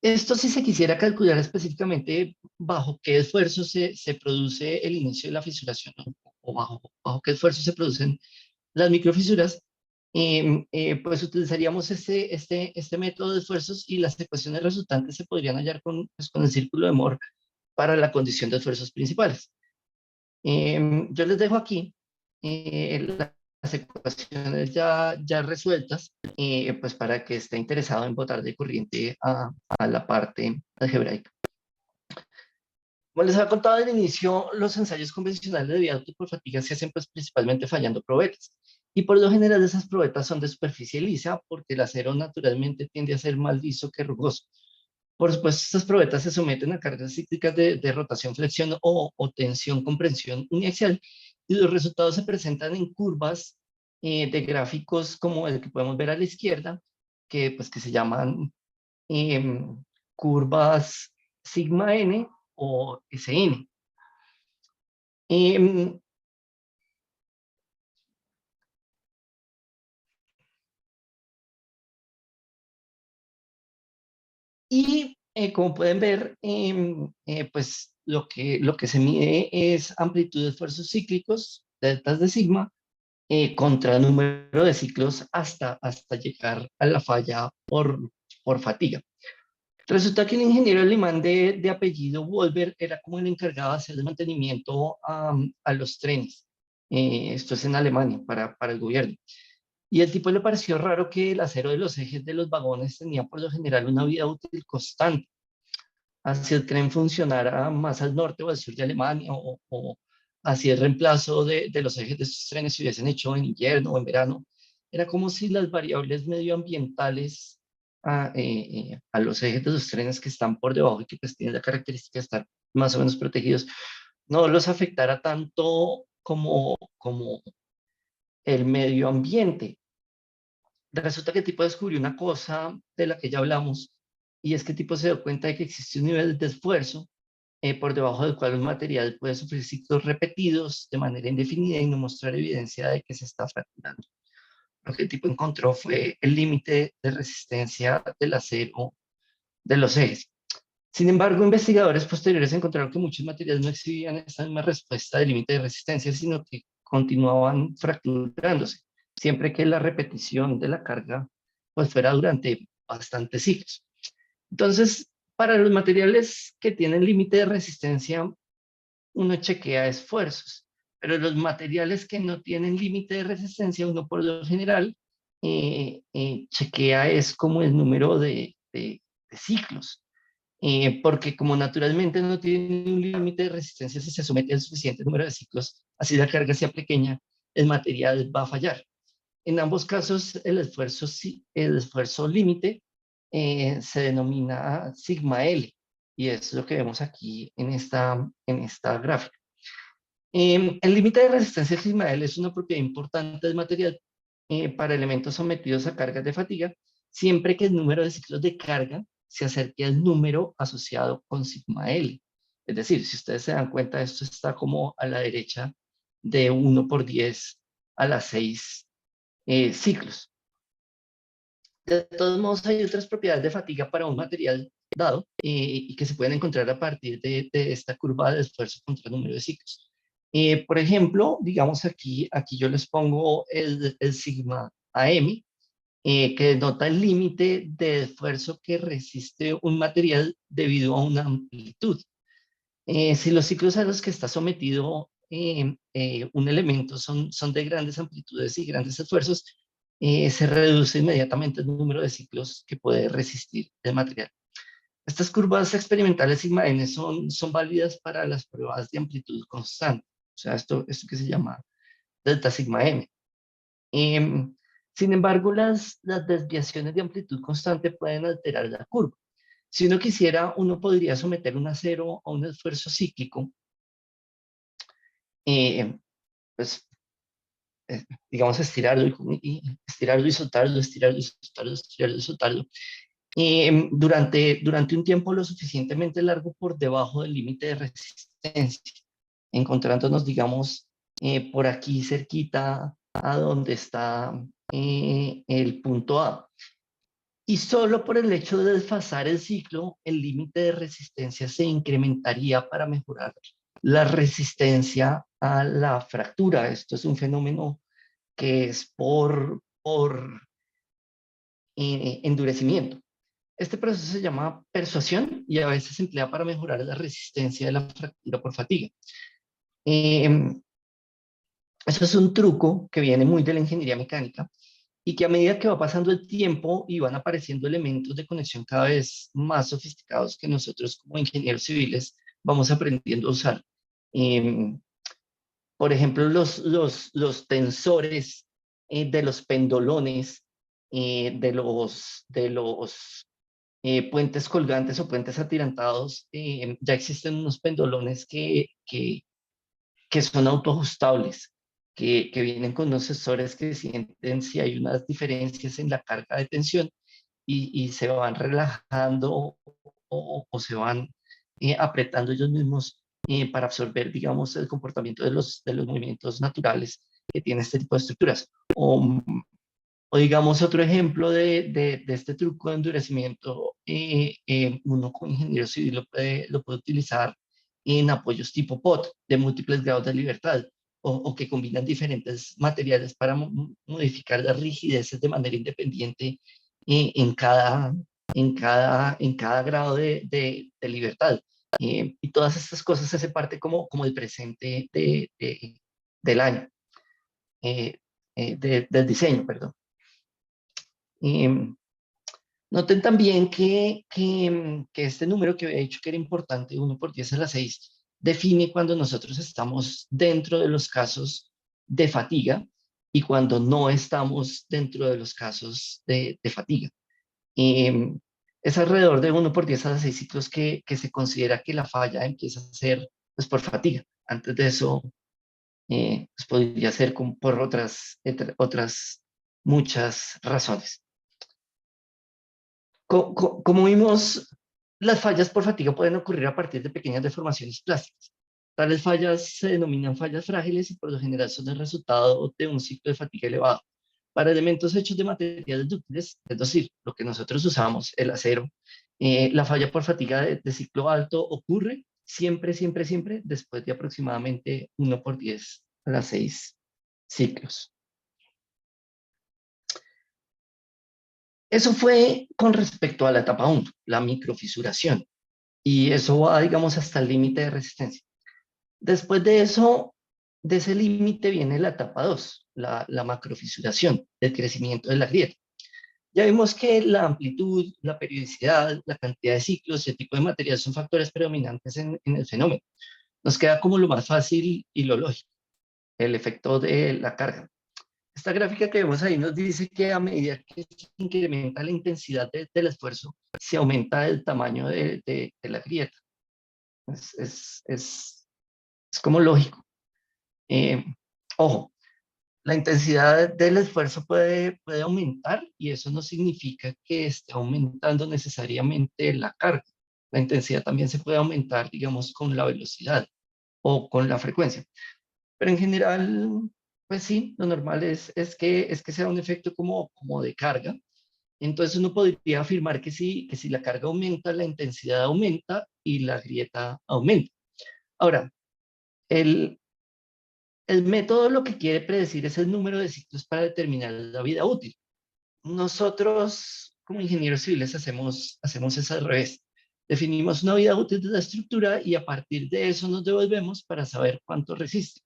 Esto si se quisiera calcular específicamente bajo qué esfuerzo se produce el inicio de la fisuración, ¿no? O bajo qué esfuerzo se producen las microfisuras, pues utilizaríamos este método de esfuerzos y las ecuaciones resultantes se podrían hallar con el círculo de Moore para la condición de esfuerzos principales. Yo les dejo aquí las ecuaciones ya resueltas, pues para que esté interesado en botar de corriente a la parte algebraica. Como les había contado al inicio, los ensayos convencionales de vida útil por fatiga se hacen pues principalmente fallando probetas. Y por lo general esas probetas son de superficie lisa porque el acero naturalmente tiende a ser más liso que rugoso. Por supuesto, estas probetas se someten a cargas cíclicas de rotación, flexión o tensión, comprensión uniaxial, y los resultados se presentan en curvas de gráficos como el que podemos ver a la izquierda, que se llaman curvas sigma n o SN. Y como pueden ver, pues lo que se mide es amplitud de esfuerzos cíclicos, deltas de sigma, contra el número de ciclos hasta llegar a la falla por fatiga. Resulta que un ingeniero alemán de apellido Wolber era como el encargado de hacer el mantenimiento a los trenes. Esto es en Alemania, para el gobierno. Y al tipo le pareció raro que el acero de los ejes de los vagones tenía por lo general una vida útil constante. Así el tren funcionara más al norte o al sur de Alemania, o así el reemplazo de los ejes de estos trenes se hubiesen hecho en invierno o en verano. Era como si las variables medioambientales a los ejes de los trenes que están por debajo y que pues tienen la característica de estar más o menos protegidos, no los afectara tanto como el medio ambiente. Resulta que el tipo descubrió una cosa de la que ya hablamos, y es que el tipo se dio cuenta de que existe un nivel de esfuerzo por debajo del cual un material puede sufrir ciclos repetidos de manera indefinida y no mostrar evidencia de que se está fracturando. Lo que el tipo encontró fue el límite de resistencia del acero de los ejes. Sin embargo, investigadores posteriores encontraron que muchos materiales no exhibían esta misma respuesta del límite de resistencia, sino que continuaban fracturándose, siempre que la repetición de la carga pues fuera durante bastantes ciclos. Entonces, para los materiales que tienen límite de resistencia, uno chequea esfuerzos, pero los materiales que no tienen límite de resistencia, uno por lo general chequea es como el número de ciclos. Porque como naturalmente no tiene un límite de resistencia, si se somete al suficiente número de ciclos, así la carga sea pequeña, el material va a fallar. En ambos casos, el esfuerzo límite se denomina sigma L, y es lo que vemos aquí en esta gráfica. El límite de resistencia sigma L es una propiedad importante del material para elementos sometidos a cargas de fatiga, siempre que el número de ciclos de carga se acerque al número asociado con sigma L. Es decir, si ustedes se dan cuenta, esto está como a la derecha de 1 por 10 a las 6 ciclos. De todos modos, hay otras propiedades de fatiga para un material dado y que se pueden encontrar a partir de esta curva de esfuerzo contra el número de ciclos. Por ejemplo, digamos aquí yo les pongo el sigma AM, que denota el límite de esfuerzo que resiste un material debido a una amplitud. Si los ciclos a los que está sometido un elemento son de grandes amplitudes y grandes esfuerzos, se reduce inmediatamente el número de ciclos que puede resistir el material. Estas curvas experimentales sigma n son válidas para las pruebas de amplitud constante, o sea, esto que se llama delta sigma m. Sin embargo, las desviaciones de amplitud constante pueden alterar la curva. Si uno quisiera, uno podría someter un acero a un esfuerzo cíclico, pues, digamos, estirarlo y soltarlo, estirarlo y soltarlo, estirarlo y soltarlo, durante un tiempo lo suficientemente largo por debajo del límite de resistencia, encontrándonos, digamos, por aquí cerquita a donde está el punto A. Y solo por el hecho de desfasar el ciclo, el límite de resistencia se incrementaría para mejorar la resistencia a la fractura. Esto es un fenómeno que es por endurecimiento. Este proceso se llama persuasión y a veces se emplea para mejorar la resistencia de la fractura por fatiga. Eso es un truco que viene muy de la ingeniería mecánica y que a medida que va pasando el tiempo y van apareciendo elementos de conexión cada vez más sofisticados que nosotros como ingenieros civiles vamos aprendiendo a usar. Por ejemplo, los tensores de los pendolones, de los puentes colgantes o puentes atirantados, ya existen unos pendolones que son autoajustables, que vienen con unos sensores que sienten si hay unas diferencias en la carga de tensión y se van relajando o se van apretando ellos mismos para absorber, digamos, el comportamiento de los movimientos naturales que tiene este tipo de estructuras. O digamos, otro ejemplo de este truco de endurecimiento, uno como ingeniero civil lo puede utilizar en apoyos tipo POT, de múltiples grados de libertad, o que combinan diferentes materiales para modificar las rigideces de manera independiente en cada grado de libertad. Y todas estas cosas hacen parte como del presente del año, del diseño, perdón. Noten también que este número que había dicho que era importante, 1 por 10 a la 6, define cuando nosotros estamos dentro de los casos de fatiga y cuando no estamos dentro de los casos de fatiga. Es alrededor de 1 por 10 a la 6 ciclos que se considera que la falla empieza a ser pues, por fatiga. Antes de eso, pues, podría ser por otras muchas razones. Como vimos, las fallas por fatiga pueden ocurrir a partir de pequeñas deformaciones plásticas. Tales fallas se denominan fallas frágiles y por lo general son el resultado de un ciclo de fatiga elevado. Para elementos hechos de materiales dúctiles, es decir, lo que nosotros usamos, el acero, la falla por fatiga de ciclo alto ocurre siempre después de aproximadamente 1 por 10 a la 6 ciclos. Eso fue con respecto a la etapa 1, la microfisuración. Y eso va, digamos, hasta el límite de resistencia. Después de eso, de ese límite viene la etapa 2, la macrofisuración, el crecimiento de la grieta. Ya vimos que la amplitud, la periodicidad, la cantidad de ciclos y el tipo de material son factores predominantes en el fenómeno. Nos queda como lo más fácil y lo lógico, el efecto de la carga. Esta gráfica que vemos ahí nos dice que a medida que se incrementa la intensidad del esfuerzo, se aumenta el tamaño de la grieta. Es como lógico. Ojo, la intensidad del esfuerzo puede aumentar y eso no significa que esté aumentando necesariamente la carga. La intensidad también se puede aumentar, digamos, con la velocidad o con la frecuencia. Pero en general, pues sí, lo normal es que sea un efecto como de carga. Entonces uno podría afirmar que si la carga aumenta, la intensidad aumenta y la grieta aumenta. Ahora, el, el método lo que quiere predecir es el número de ciclos para determinar la vida útil. Nosotros, como ingenieros civiles, hacemos eso al revés. Definimos una vida útil de la estructura y a partir de eso nos devolvemos para saber cuánto resiste.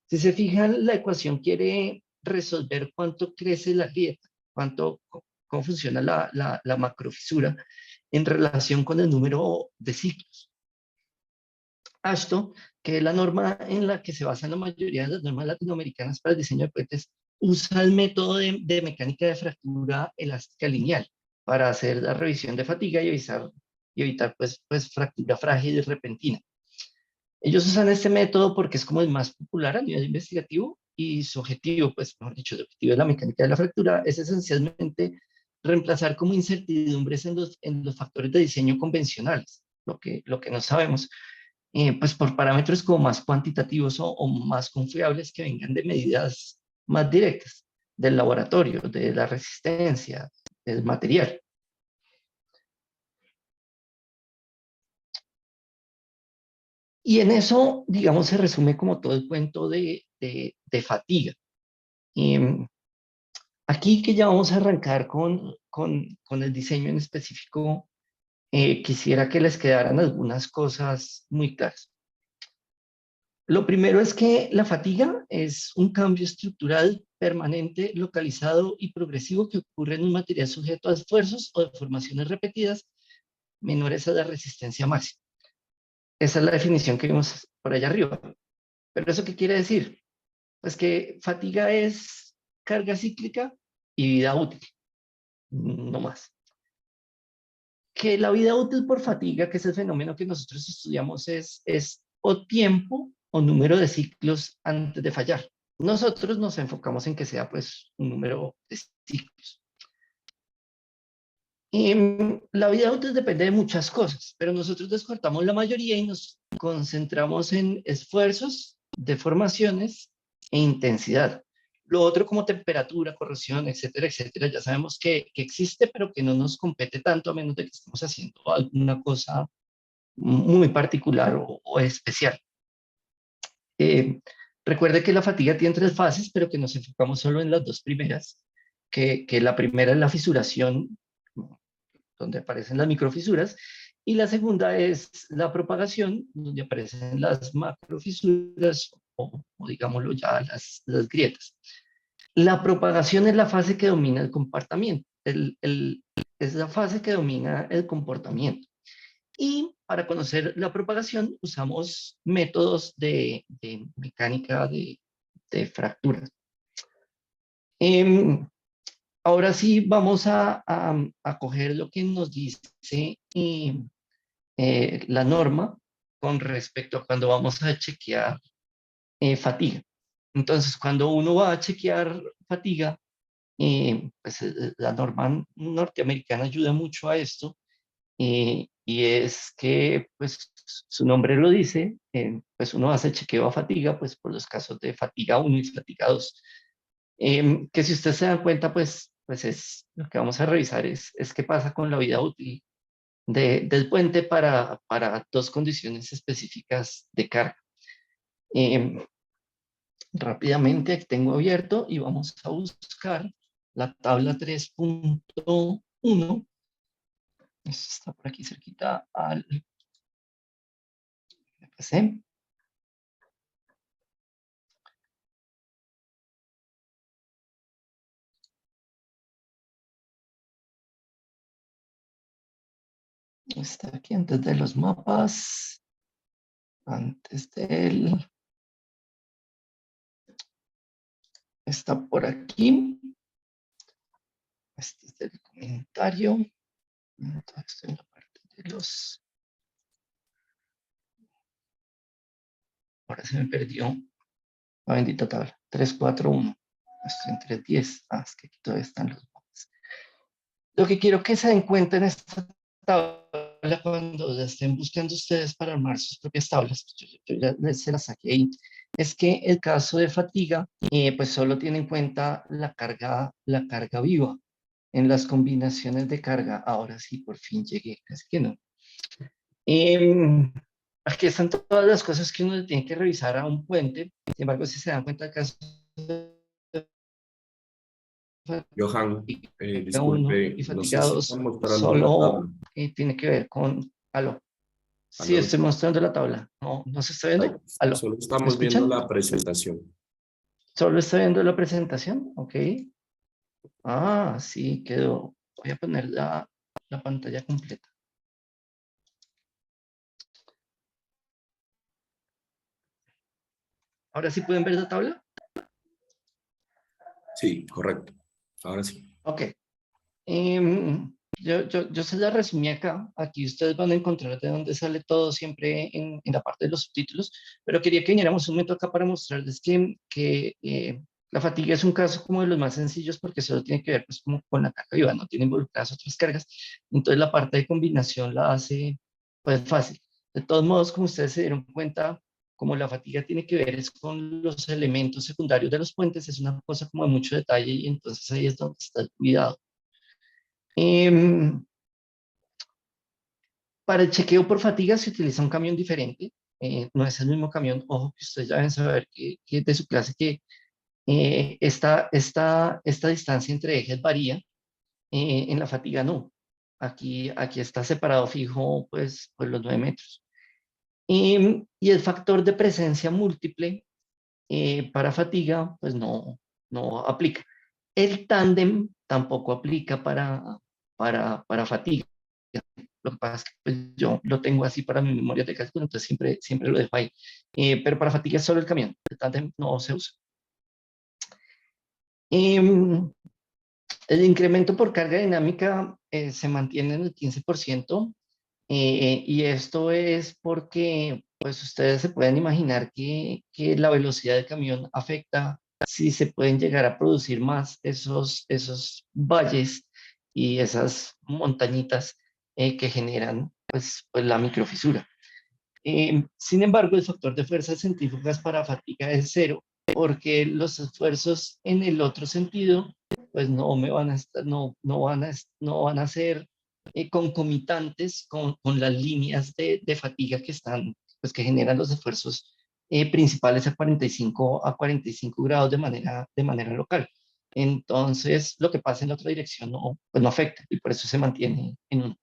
Si se fijan, la ecuación quiere resolver cuánto crece la grieta, cómo funciona la macrofisura en relación con el número de ciclos. AASHTO, que es la norma en la que se basan la mayoría de las normas latinoamericanas para el diseño de puentes, usa el método de mecánica de fractura elástica lineal para hacer la revisión de fatiga y evitar pues fractura frágil y repentina. Ellos usan este método porque es como el más popular a nivel investigativo y su objetivo, pues mejor dicho, el objetivo de la mecánica de la fractura es esencialmente reemplazar como incertidumbres en los factores de diseño convencionales, lo que no sabemos, pues por parámetros como más cuantitativos o más confiables que vengan de medidas más directas del laboratorio, de la resistencia, del material. Y en eso, digamos, se resume como todo el cuento de fatiga. Aquí que ya vamos a arrancar con el diseño en específico, quisiera que les quedaran algunas cosas muy claras. Lo primero es que la fatiga es un cambio estructural permanente, localizado y progresivo que ocurre en un material sujeto a esfuerzos o deformaciones repetidas menores a la resistencia máxima. Esa es la definición que vimos por allá arriba. ¿Pero eso qué quiere decir? Pues que fatiga es carga cíclica y vida útil, no más. Que la vida útil por fatiga, que es el fenómeno que nosotros estudiamos, es o tiempo o número de ciclos antes de fallar. Nosotros nos enfocamos en que sea pues un número de ciclos. Y la vida útil depende de muchas cosas, pero nosotros descartamos la mayoría y nos concentramos en esfuerzos, deformaciones e intensidad. Lo otro como temperatura, corrosión, etcétera, etcétera, ya sabemos que existe, pero que no nos compete tanto a menos de que estemos haciendo alguna cosa muy particular o especial. Recuerde que la fatiga tiene 3 fases, pero que nos enfocamos solo en las 2 primeras, que la primera es la fisuración, donde aparecen las microfisuras, y la segunda es la propagación, donde aparecen las macrofisuras o digámoslo ya, las grietas. La propagación es la fase que domina el comportamiento, es la fase que domina el comportamiento. Y para conocer la propagación usamos métodos de mecánica de fracturas. Ahora sí vamos a coger lo que nos dice la norma con respecto a cuando vamos a chequear fatiga. Entonces, cuando uno va a chequear fatiga, pues la norma norteamericana ayuda mucho a esto, y es que, pues, su nombre lo dice, pues uno hace chequeo a fatiga, pues por los casos de fatiga 1 y fatiga 2. Que si ustedes se dan cuenta, pues es lo que vamos a revisar es qué pasa con la vida útil del puente para 2 condiciones específicas de carga. Rápidamente aquí tengo abierto y vamos a buscar la tabla 3.1. Está por aquí cerquita al PC. Está aquí antes de los mapas, antes del está por aquí. Este es el comentario. Entonces, en la parte de los... Ahora se me perdió la bendita tabla. 3, 4, 1. Estoy en 3, 10. Ah, es que aquí todavía están los botes. Lo que quiero que se den cuenta en esta tabla cuando estén buscando ustedes para armar sus propias tablas, yo ya se las saqué ahí, es que el caso de fatiga, pues solo tiene en cuenta la carga viva. En las combinaciones de carga, ahora sí, por fin llegué, casi que no. Aquí están todas las cosas que uno tiene que revisar a un puente. Sin embargo, si se dan cuenta, el caso de Johan, fatiga 1 disculpe, y no sé fatiga si 2 están mostrando la solo tabla. tiene que ver con... Aló. Sí, Aló, estoy mostrando la tabla. No, no se está ay, viendo. Aló. solo ¿Me estamos viendo escuchan? la presentación. Solo estoy viendo la presentación. Ok. Ah, sí, quedó. Voy a poner la pantalla completa. ¿Ahora sí pueden ver la tabla? Sí, correcto. Ahora sí. Ok. Yo se la resumí acá. Aquí ustedes van a encontrar de dónde sale todo siempre en la parte de los subtítulos, pero quería que viniéramos un momento acá para mostrarles que la fatiga es un caso como de los más sencillos porque solo tiene que ver pues como con la carga viva, no tiene involucradas otras cargas. Entonces la parte de combinación la hace pues fácil. De todos modos, como ustedes se dieron cuenta, como la fatiga tiene que ver es con los elementos secundarios de los puentes, es una cosa como de mucho detalle y entonces ahí es donde está el cuidado. Em, para el chequeo por fatiga se utiliza un camión diferente, no es el mismo camión, ojo que ustedes ya deben saber que de su clase que esta distancia entre ejes varía, en la fatiga no. Aquí está separado fijo pues los 9 metros. Y el factor de presencia múltiple para fatiga pues no aplica. El tándem tampoco aplica para fatiga. Lo que pasa es que pues, yo lo tengo así para mi memoria de cálculo, entonces siempre lo dejo ahí. Pero para fatiga es solo el camión, el tándem no se usa. Em, el incremento por carga dinámica se mantiene en el 15%, y esto es porque pues ustedes se pueden imaginar que la velocidad del camión afecta si se pueden llegar a producir más esos valles y esas montañitas que generan pues la microfisura. Sin embargo, el factor de fuerzas centrífugas para fatiga es cero, porque los esfuerzos en el otro sentido, pues no me van a estar, no van a ser concomitantes con las líneas de fatiga que están, pues que generan los esfuerzos principales a 45 grados de manera local. Entonces, lo que pasa en la otra dirección pues no afecta y por eso se mantiene en un...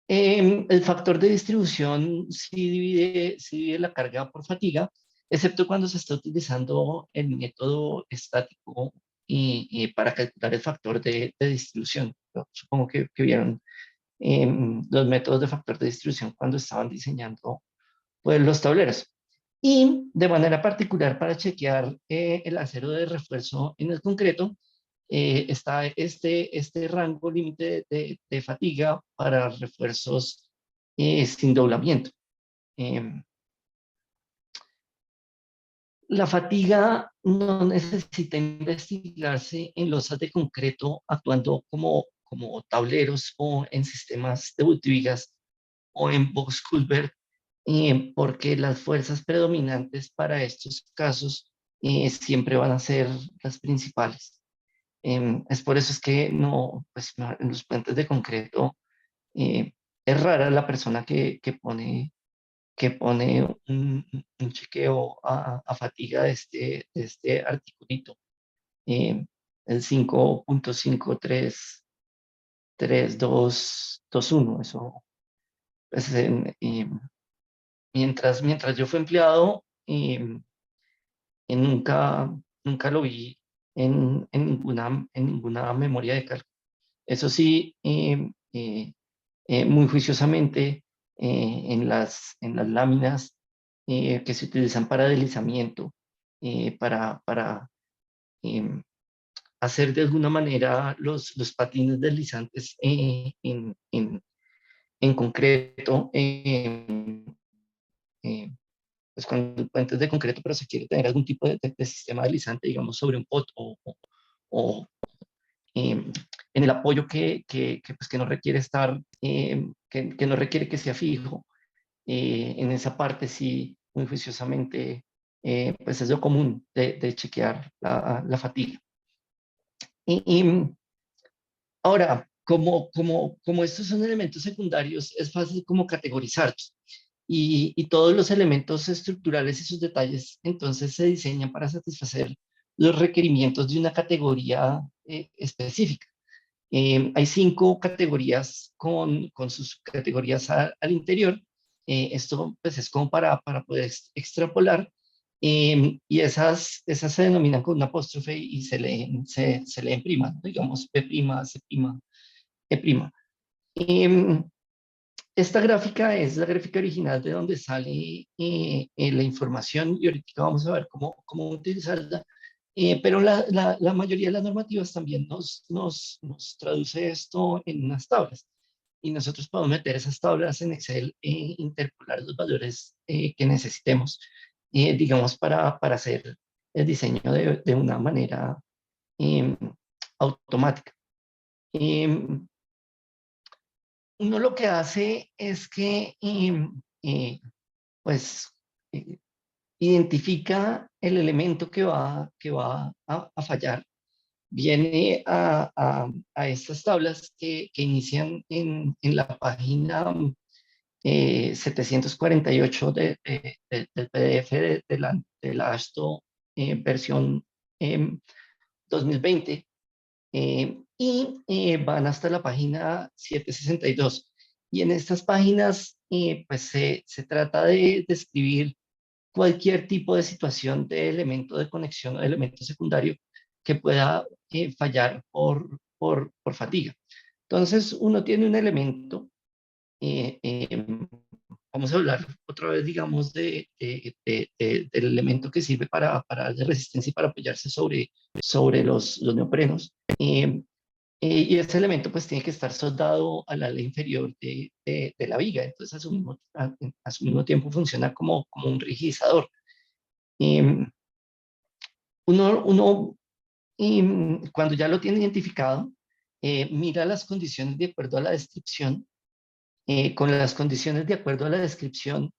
El factor de distribución sí divide la carga por fatiga, excepto cuando se está utilizando el método estático y para calcular el factor de distribución. Yo supongo que vieron los métodos de factor de distribución cuando estaban diseñando pues, los tableros. Y de manera particular para chequear el acero de refuerzo en el concreto, está este rango límite de fatiga para refuerzos sin doblamiento. La fatiga no necesita investigarse en losas de concreto actuando como tableros o en sistemas de multivigas o en box culvert, porque las fuerzas predominantes para estos casos siempre van a ser las principales. Es por eso es que no, pues en los puentes de concreto eh, es rara la persona que pone un chequeo a fatiga de este articulito, eh, el 5.5332221. Eso, pues, mientras yo fui empleado, nunca lo vi en ninguna memoria de cálculo. Eso sí, muy juiciosamente en las láminas que se utilizan para deslizamiento, para hacer de alguna manera los patines deslizantes en concreto, pues con puentes de concreto, pero se quiere tener algún tipo de sistema deslizante, digamos, sobre un pot o en el apoyo pues, que no requiere estar, que no requiere que sea fijo. En esa parte sí, muy juiciosamente, pues es lo común de chequear la fatiga. Y ahora, como estos son elementos secundarios, es fácil como categorizarlos. Y todos los elementos estructurales y sus detalles, entonces se diseñan para satisfacer los requerimientos de una categoría específica. Hay 5 categorías con sus categorías al interior. Esto pues es como para poder extrapolar. Y esas se denominan con un apóstrofe y se leen prima, ¿no? Digamos P', C', E'. Esta gráfica es la gráfica original de donde sale la información y ahorita vamos a ver cómo utilizarla. Pero la mayoría de las normativas también nos traduce esto en unas tablas. Y nosotros podemos meter esas tablas en Excel e interpolar los valores que necesitemos, digamos, para hacer el diseño de una manera eh, automática. Uno lo que hace es que pues identifica el elemento que va a fallar, viene a estas tablas que inician en la página 748 del PDF de la ASTO versión 2020. Van hasta la página 762. Y en estas páginas, pues se trata de describir cualquier tipo de situación de elemento de conexión o de elemento secundario que pueda fallar por fatiga. Entonces, uno tiene un elemento, eh, eh, vamos a hablar otra vez, digamos, del elemento que sirve para darle resistencia y para apoyarse sobre los neoprenos. Y ese elemento pues tiene que estar soldado al ala inferior de la viga, entonces a su mismo tiempo funciona como un rigidizador. Uno cuando ya lo tiene identificado, mira las condiciones de acuerdo a la descripción. Con las condiciones de acuerdo a la descripción,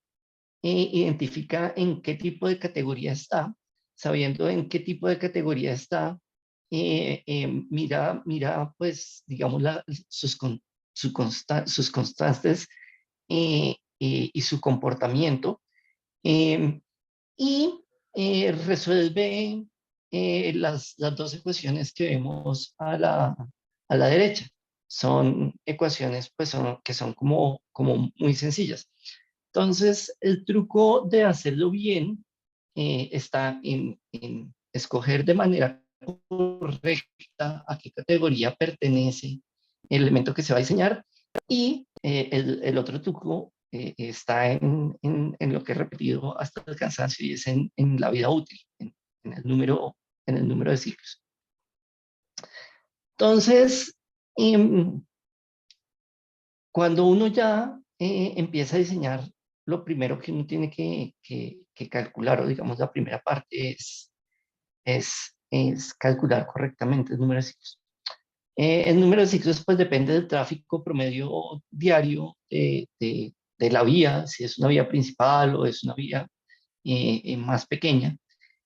identifica en qué tipo de categoría está. Sabiendo en qué tipo de categoría está, mira, pues, digamos, sus constantes y su comportamiento, y resuelve las 2 ecuaciones que vemos a la derecha. Son ecuaciones pues, que son como muy sencillas. Entonces, el truco de hacerlo bien está en escoger de manera correcta a qué categoría pertenece el elemento que se va a diseñar, y el otro truco está en lo que he repetido hasta el cansancio, y es en la vida útil, en el número de ciclos. Entonces, cuando uno ya empieza a diseñar, lo primero que uno tiene que calcular, o digamos la primera parte, es calcular correctamente el número de ciclos. El número de ciclos pues depende del tráfico promedio diario de la vía, si es una vía principal o es una vía más pequeña.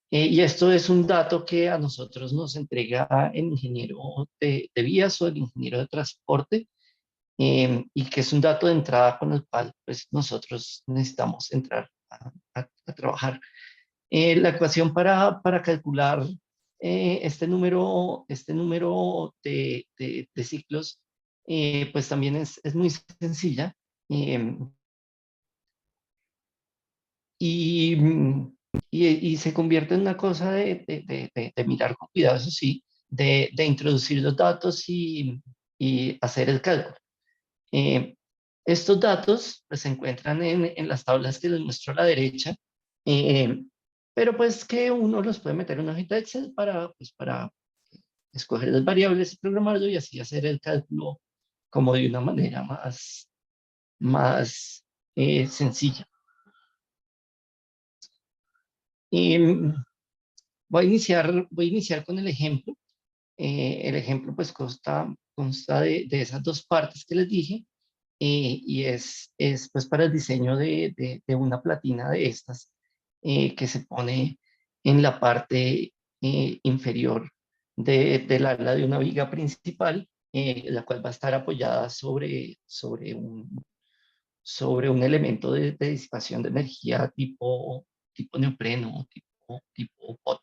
Y esto es un dato que a nosotros nos entrega el ingeniero de vías o el ingeniero de transporte, y que es un dato de entrada con el cual pues, nosotros necesitamos entrar a trabajar. La ecuación para calcular este número de ciclos, pues también es muy sencilla. Y, y se convierte en una cosa de mirar con cuidado, eso sí, de introducir los datos y hacer el cálculo. Estos datos pues, se encuentran en las tablas que les muestro a la derecha. pero pues que uno los puede meter en una hojita de Excel para escoger las variables y programarlo y así hacer el cálculo como de una manera más sencilla. Y voy a iniciar con el ejemplo. El ejemplo pues consta de esas dos partes que les dije y es pues para el diseño de una platina de estas que se pone en la parte inferior del ala de una viga principal, la cual va a estar apoyada sobre un elemento de disipación de energía tipo neopreno, tipo POT.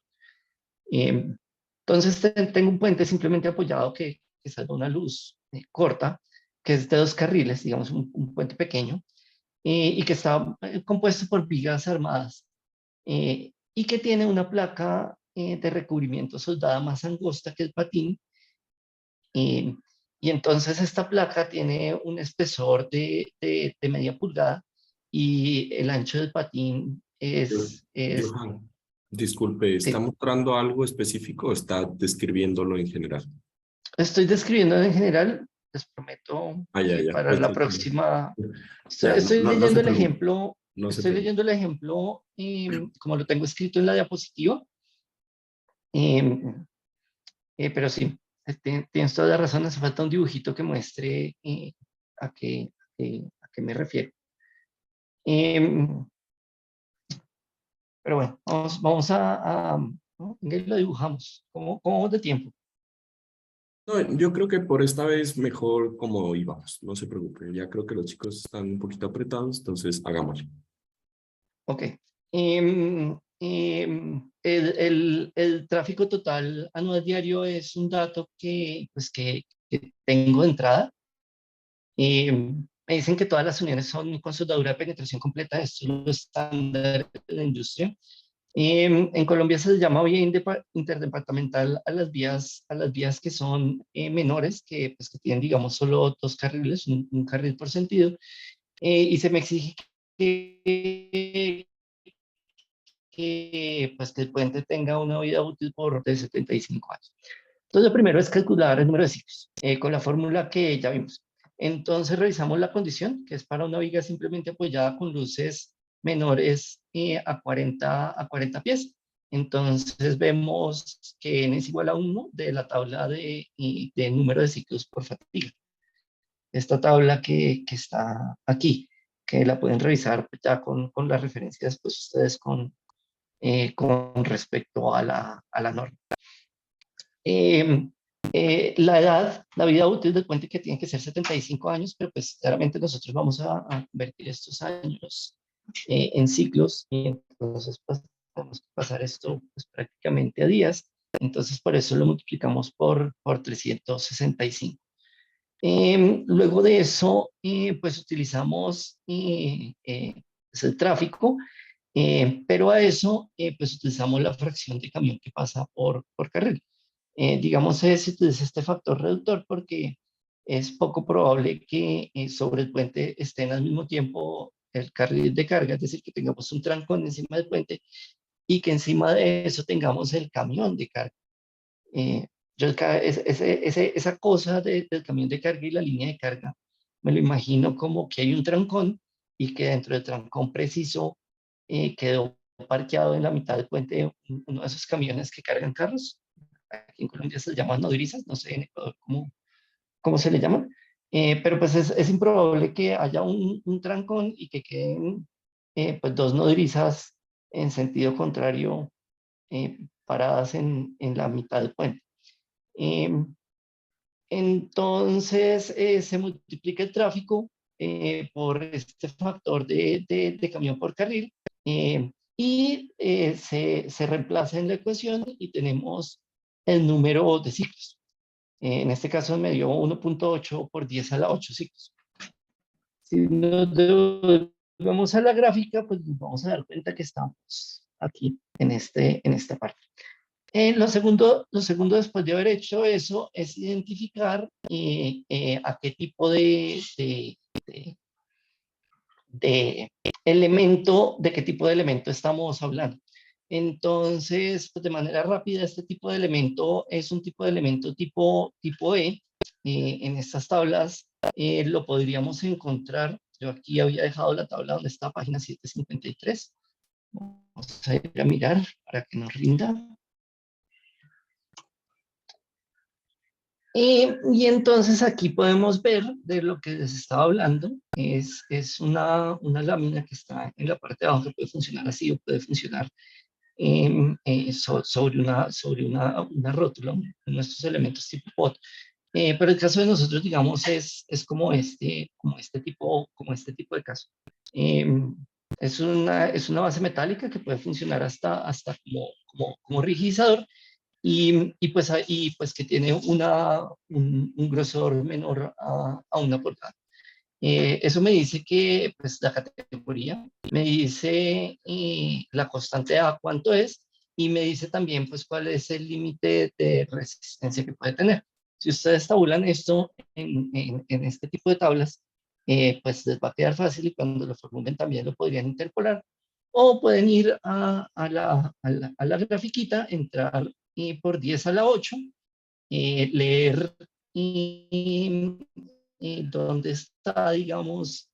Entonces tengo un puente simplemente apoyado que salga una luz corta, que es de 2 carriles, digamos un puente pequeño, y que está compuesto por vigas armadas y que tiene una placa de recubrimiento soldada más angosta que el patín. eh, y entonces esta placa tiene un espesor de media pulgada y el ancho del patín es Johan, disculpe, ¿está sí, mostrando algo específico o está describiéndolo en general? estoy describiendo en general, les prometo Ya, que ya. para la Pensé que... próxima, Ya, estoy no leyendo se el preocupe, ejemplo, no se estoy preocupe. leyendo el ejemplo como lo tengo escrito en la diapositiva, em, pero sí, tienes toda la razón, hace falta un dibujito que muestre a qué me refiero. Em, pero bueno, vamos ¿no? ¿En qué lo dibujamos? ¿Cómo vamos de tiempo? No, yo creo que por esta vez mejor como íbamos, no se preocupe. Ya creo que los chicos están un poquito apretados, entonces hagámoslo. Ok. El tráfico total anual diario es un dato que tengo de entrada. Me dicen que todas las uniones son con soldadura de penetración completa. Esto es lo estándar de la industria. En Colombia se les llama vía interdepartamental a las vías que son menores, que tienen, digamos, solo 2 carriles, un carril por sentido. Y se me exige que el puente tenga una vida útil de 75 años. Entonces, lo primero es calcular el número de ciclos con la fórmula que ya vimos. Entonces, revisamos la condición, que es para una viga simplemente apoyada con luces menores a 40 pies. Entonces, vemos que n es igual a 1 de la tabla de número de ciclos por fatiga. Esta tabla que está aquí, que la pueden revisar ya con las referencias, pues ustedes con respecto a la norma. La edad, la vida útil del puente que tiene que ser 75 años, pero pues claramente nosotros vamos a convertir estos años en ciclos y entonces pues, tenemos que pasar esto pues, prácticamente a días. Entonces por eso lo multiplicamos por 365. Luego de eso, pues utilizamos pues, el tráfico, pero a eso pues utilizamos la fracción de camión que pasa por carril. Digamos, se utiliza este factor reductor porque es poco probable que sobre el puente estén al mismo tiempo el carril de carga, es decir, que tengamos un trancón encima del puente y que encima de eso tengamos el camión de carga. Eh, esa cosa del camión de carga y la línea de carga, me lo imagino como que hay un trancón y que dentro del trancón preciso quedó parqueado en la mitad del puente uno de esos camiones que cargan carros. Aquí en Colombia se llaman nodrizas, no sé en Ecuador cómo se le llaman, pero pues es improbable que haya un trancón y que queden pues 2 nodrizas en sentido contrario paradas en la mitad del puente. Em, entonces se multiplica el tráfico por este factor de camión por carril y se reemplaza en la ecuación y tenemos el número de ciclos. En este caso me dio 1.8 por 10 a la 8 ciclos. Si nos devolvemos a la gráfica, pues nos vamos a dar cuenta que estamos aquí en esta parte. Lo segundo después de haber hecho eso es identificar a qué tipo de elemento, de qué tipo de elemento estamos hablando. Entonces, pues de manera rápida, este tipo de elemento es un tipo de elemento tipo E. En estas tablas lo podríamos encontrar. Yo aquí había dejado la tabla donde está, página 753. Vamos a ir a mirar para que nos rinda. Y entonces aquí podemos ver de lo que les estaba hablando. Es una lámina que está en la parte de abajo, que puede funcionar así o puede funcionar sobre una rótula, uno de estos elementos tipo pot. Pero el caso de nosotros, digamos, es como como este tipo de caso. Es una base metálica que puede funcionar hasta como rigidizador y pues que tiene un grosor menor a 1 pulgada. Eso me dice que pues la categoría, me dice la constante A cuánto es y me dice también pues cuál es el límite de resistencia que puede tener. Si ustedes tabulan esto en este tipo de tablas, pues les va a quedar fácil y cuando lo formulen también lo podrían interpolar. O pueden ir a la grafiquita, entrar por 10 a la 8, leer dónde está, digamos,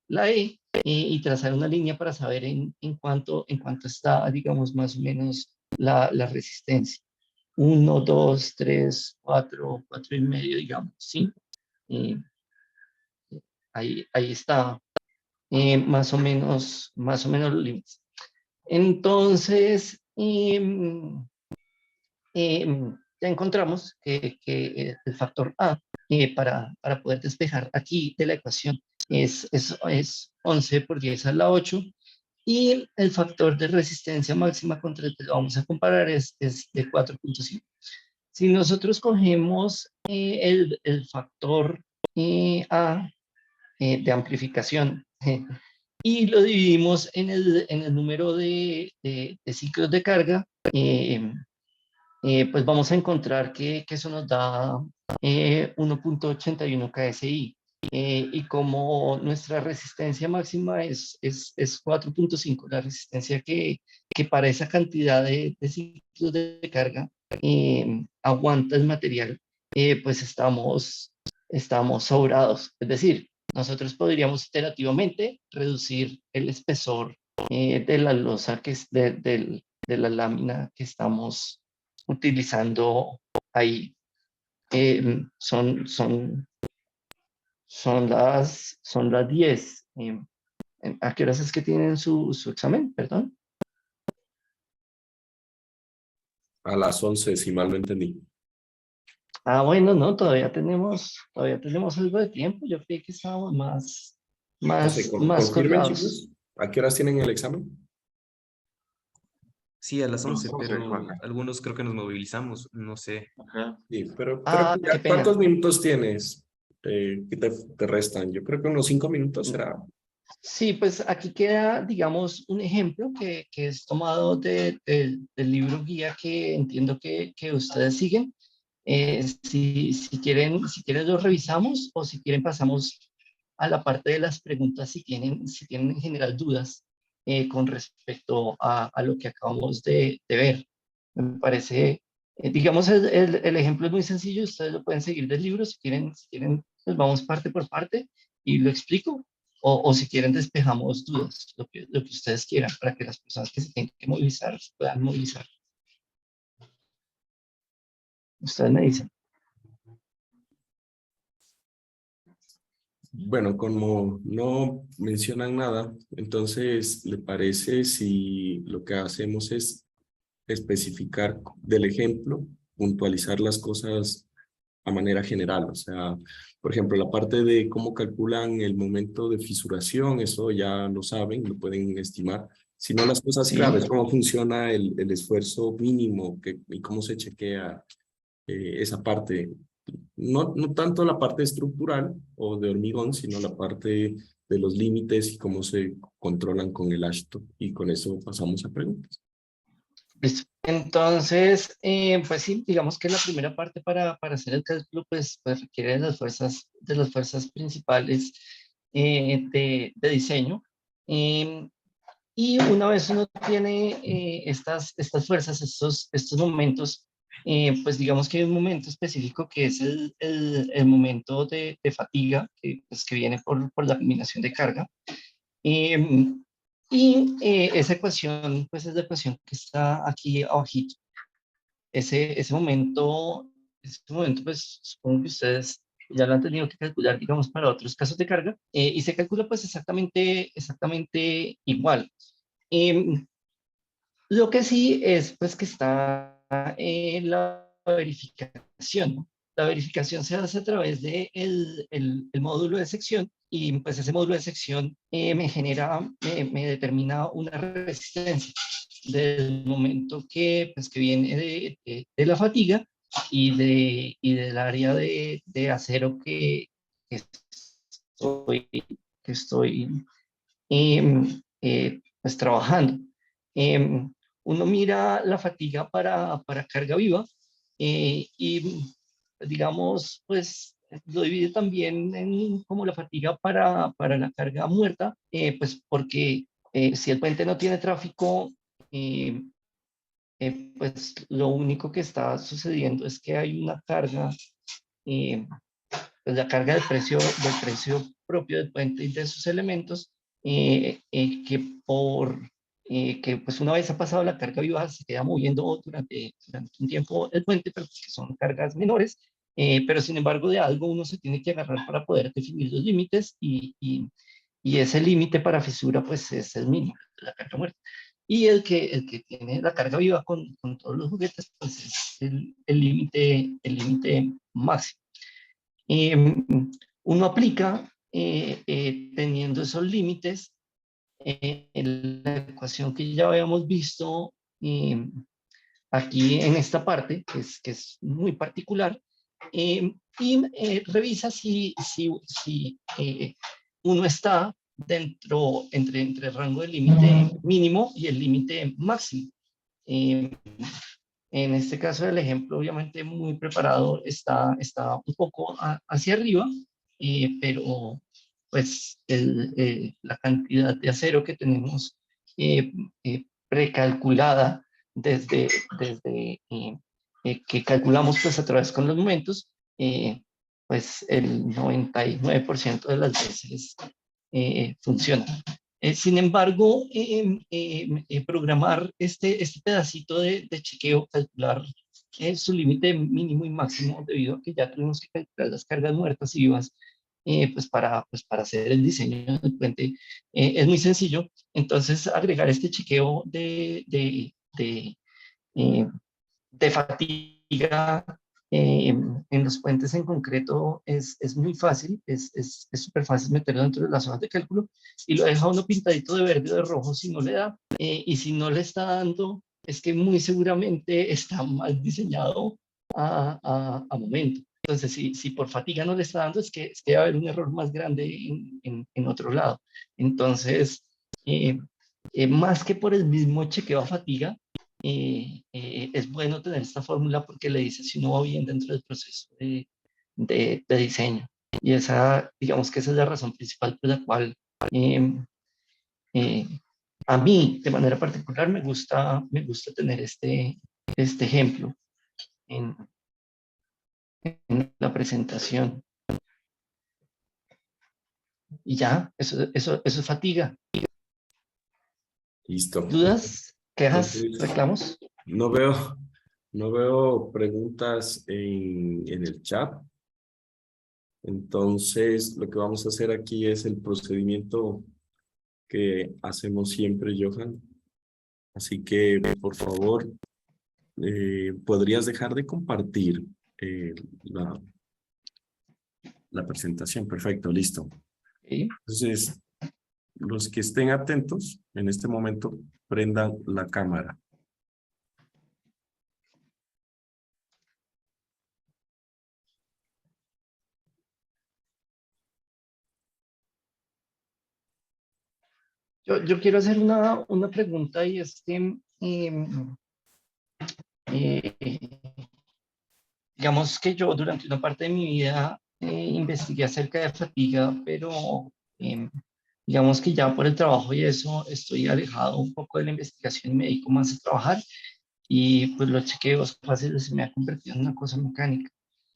la E y trazar una línea para saber en cuánto está, digamos, más o menos la resistencia. 1, 2, 3, 4, 4,5, digamos, ¿sí? Eh, ahí está más o menos los límites. Entonces, ya encontramos que el factor A para poder despejar aquí de la ecuación es 11 por 10 a la 8 y el factor de resistencia máxima contra el que lo vamos a comparar es de 4,5. Si nosotros cogemos el factor A de amplificación y lo dividimos en el número de ciclos de carga, pues vamos a encontrar que eso nos da 1,81 KSI. Y como nuestra resistencia máxima es 4,5, la resistencia que para esa cantidad de ciclos de carga aguanta el material, pues estamos sobrados. Es decir, nosotros podríamos iterativamente reducir el espesor de la losa, de la lámina que estamos utilizando ahí. Son las 10. ¿A qué horas es que tienen su examen? Perdón. A las 11, si mal no entendí. Ah, bueno, no, todavía tenemos algo de tiempo. Yo creí que estábamos No sé, más confirmen, colgados. chicos. ¿A qué horas tienen el examen? Sí, a las 11, Vamos a ver, pero Juanca. algunos creo que nos movilizamos, no sé. Ajá. Sí, pero Ah, qué pena. ¿cuántos minutos tienes que te restan? Yo creo que unos 5 minutos será. Sí, pues aquí queda, digamos, un ejemplo que es tomado del libro guía que entiendo que ustedes siguen. Si quieren lo revisamos o si quieren pasamos a la parte de las preguntas si tienen en general dudas con respecto a lo que acabamos de ver. Me parece, digamos, el ejemplo es muy sencillo, ustedes lo pueden seguir del libro, si quieren, pues vamos parte por parte y lo explico. O si quieren despejamos dudas, lo que ustedes quieran, para que las personas que se tienen que movilizar se puedan movilizar. Ustedes me dicen. Bueno, como no mencionan nada, entonces, ¿le parece si lo que hacemos es especificar del ejemplo, puntualizar las cosas a manera general? O sea, por ejemplo, la parte de cómo calculan el momento de fisuración, eso ya lo saben, lo pueden estimar. Sino las cosas Sí. claves, cómo funciona el esfuerzo mínimo y cómo se chequea esa parte. No tanto la parte estructural o de hormigón, sino la parte de los límites y cómo se controlan con el ASHTO. Y con eso pasamos a preguntas. Listo. Entonces, pues sí, digamos que la primera parte para hacer el cálculo, pues requiere de las fuerzas principales de diseño. Y una vez uno tiene estas fuerzas, estos momentos, pues digamos que hay un momento específico que es el momento de fatiga, pues, que viene por la combinación de carga. Em, esa ecuación, pues es la ecuación que está aquí abajito. Ese momento, pues supongo que ustedes ya lo han tenido que calcular, digamos, para otros casos de carga, y se calcula pues exactamente igual. Em, lo que sí es pues que está la verificación, ¿no? La verificación se hace a través de el módulo de sección, y pues ese módulo de sección me determina una resistencia del momento que viene de la fatiga y del área de acero que estoy, que estoy pues trabajando. Uno mira la fatiga para carga viva, y digamos, pues lo divide también en como la fatiga para la carga muerta, pues porque si el puente no tiene tráfico, eh, pues lo único que está sucediendo es que hay una carga, eh, pues la carga del precio propio del puente y de sus elementos, que pues una vez ha pasado la carga viva se queda moviendo durante un tiempo el puente, pero pues que son cargas menores, pero sin embargo de algo uno se tiene que agarrar para poder definir los límites, y ese límite para fisura pues es el mínimo de la carga muerta. Y el que tiene la carga viva con todos los juguetes, pues es el límite máximo. Eh, Uno aplica, teniendo esos límites, la ecuación que ya habíamos visto aquí en esta parte, que es muy particular, y revisa si uno está entre el rango del límite mínimo y el límite máximo. Eh, en este caso del ejemplo, obviamente muy preparado, está un poco hacia arriba, pero pues la cantidad de acero que tenemos precalculada desde que calculamos pues a través con los momentos, pues el 99% de las veces funciona. Sin embargo, programar este pedacito de chequeo, calcular su límite mínimo y máximo, debido a que ya tuvimos que calcular las cargas muertas y vivas, pues para hacer el diseño del puente, es muy sencillo. Entonces, agregar este chequeo eh, de fatiga en los puentes en concreto es muy fácil, es súper fácil meterlo dentro de las hojas de cálculo, y lo deja uno pintadito de verde o de rojo si no le da, y si no le está dando, es que muy seguramente está mal diseñado a momento. Entonces, si por fatiga no le está dando, es que va a haber un error más grande en otro lado. Entonces, más que por el mismo chequeo a fatiga, es bueno tener esta fórmula porque le dice si uno va bien dentro del proceso de diseño. Y digamos que esa es la razón principal por la cual eh, eh, a mí, de manera particular, me gusta tener este ejemplo en, en la presentación. Y ya, eso es fatiga. Listo. ¿Dudas? ¿Quejas? Entonces, ¿Reclamos? no veo preguntas en el chat. Entonces, lo que vamos a hacer aquí es el procedimiento que hacemos siempre, Johan. Así que, por favor, ¿podrías dejar de compartir eh, la, la presentación? Perfecto, listo. ¿Sí? Entonces, los que estén atentos en este momento, prendan la cámara. Yo quiero hacer una pregunta, y es que, eh, digamos que yo durante una parte de mi vida investigué acerca de fatiga, pero Digamos que ya por el trabajo y eso estoy alejado un poco de la investigación y me dedico más a trabajar y pues los chequeos fáciles se me ha convertido en una cosa mecánica.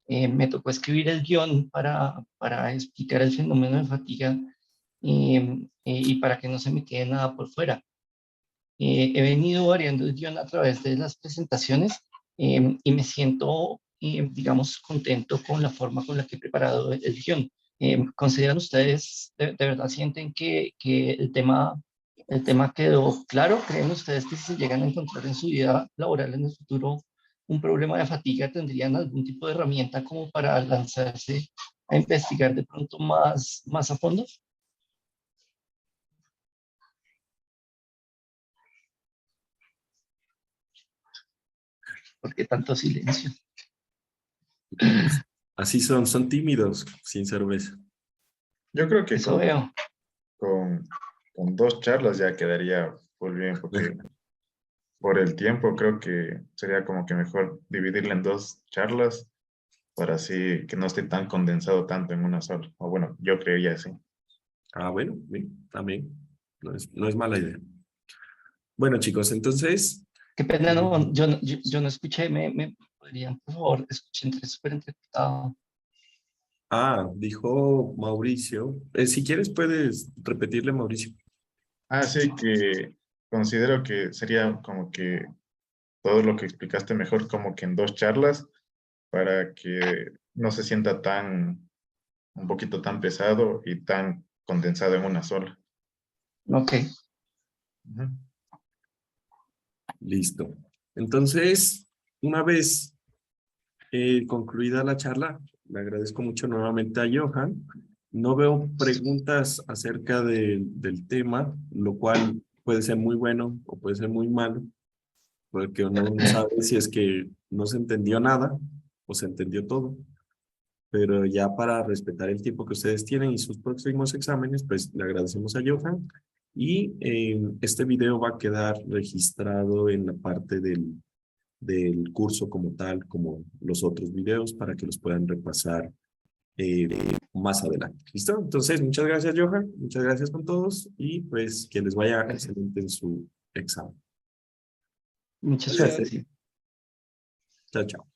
Me tocó escribir el guión para explicar el fenómeno de fatiga y para que no se me quede nada por fuera. He venido variando el guión a través de las presentaciones y me siento, digamos, contento con la forma con la que he preparado el guión. ¿Consideran ustedes, de verdad sienten que el tema quedó claro? ¿Creen ustedes que si se llegan a encontrar en su vida laboral en el futuro un problema de fatiga, tendrían algún tipo de herramienta como para lanzarse a investigar de pronto más a fondo? ¿Por qué tanto silencio? Así son tímidos, sin cerveza. Yo creo que Eso veo. con 2 charlas ya quedaría muy bien, porque por el tiempo creo que sería como que mejor dividirla en 2 charlas para así que no esté tan condensado tanto en una sola. O bueno, yo creería así. Ah, bueno, bien, también. No es mala idea. Bueno, chicos, entonces, Qué pena, no, yo no escuché, me podrían, por favor, escuché súper entrecortado. dijo Mauricio. Si quieres, puedes repetirle, Mauricio. Así que considero que sería como que todo lo que explicaste mejor como que en 2 charlas para que no se sienta un poquito tan pesado y tan condensado en una sola. Ok, Ujú. Listo. Entonces, una vez concluida la charla, le agradezco mucho nuevamente a Johan. No veo preguntas acerca del tema, lo cual puede ser muy bueno o puede ser muy malo, porque uno no sabe si es que no se entendió nada o se entendió todo. Pero ya para respetar el tiempo que ustedes tienen y sus próximos exámenes, pues le agradecemos a Johan. Y este video va a quedar registrado en la parte del curso como tal, como los otros videos, para que los puedan repasar más adelante. ¿Listo? Entonces, muchas gracias, Johan. Muchas gracias con todos y pues que les vaya excelente en su examen. mucha suerte, sí. Chao, chao.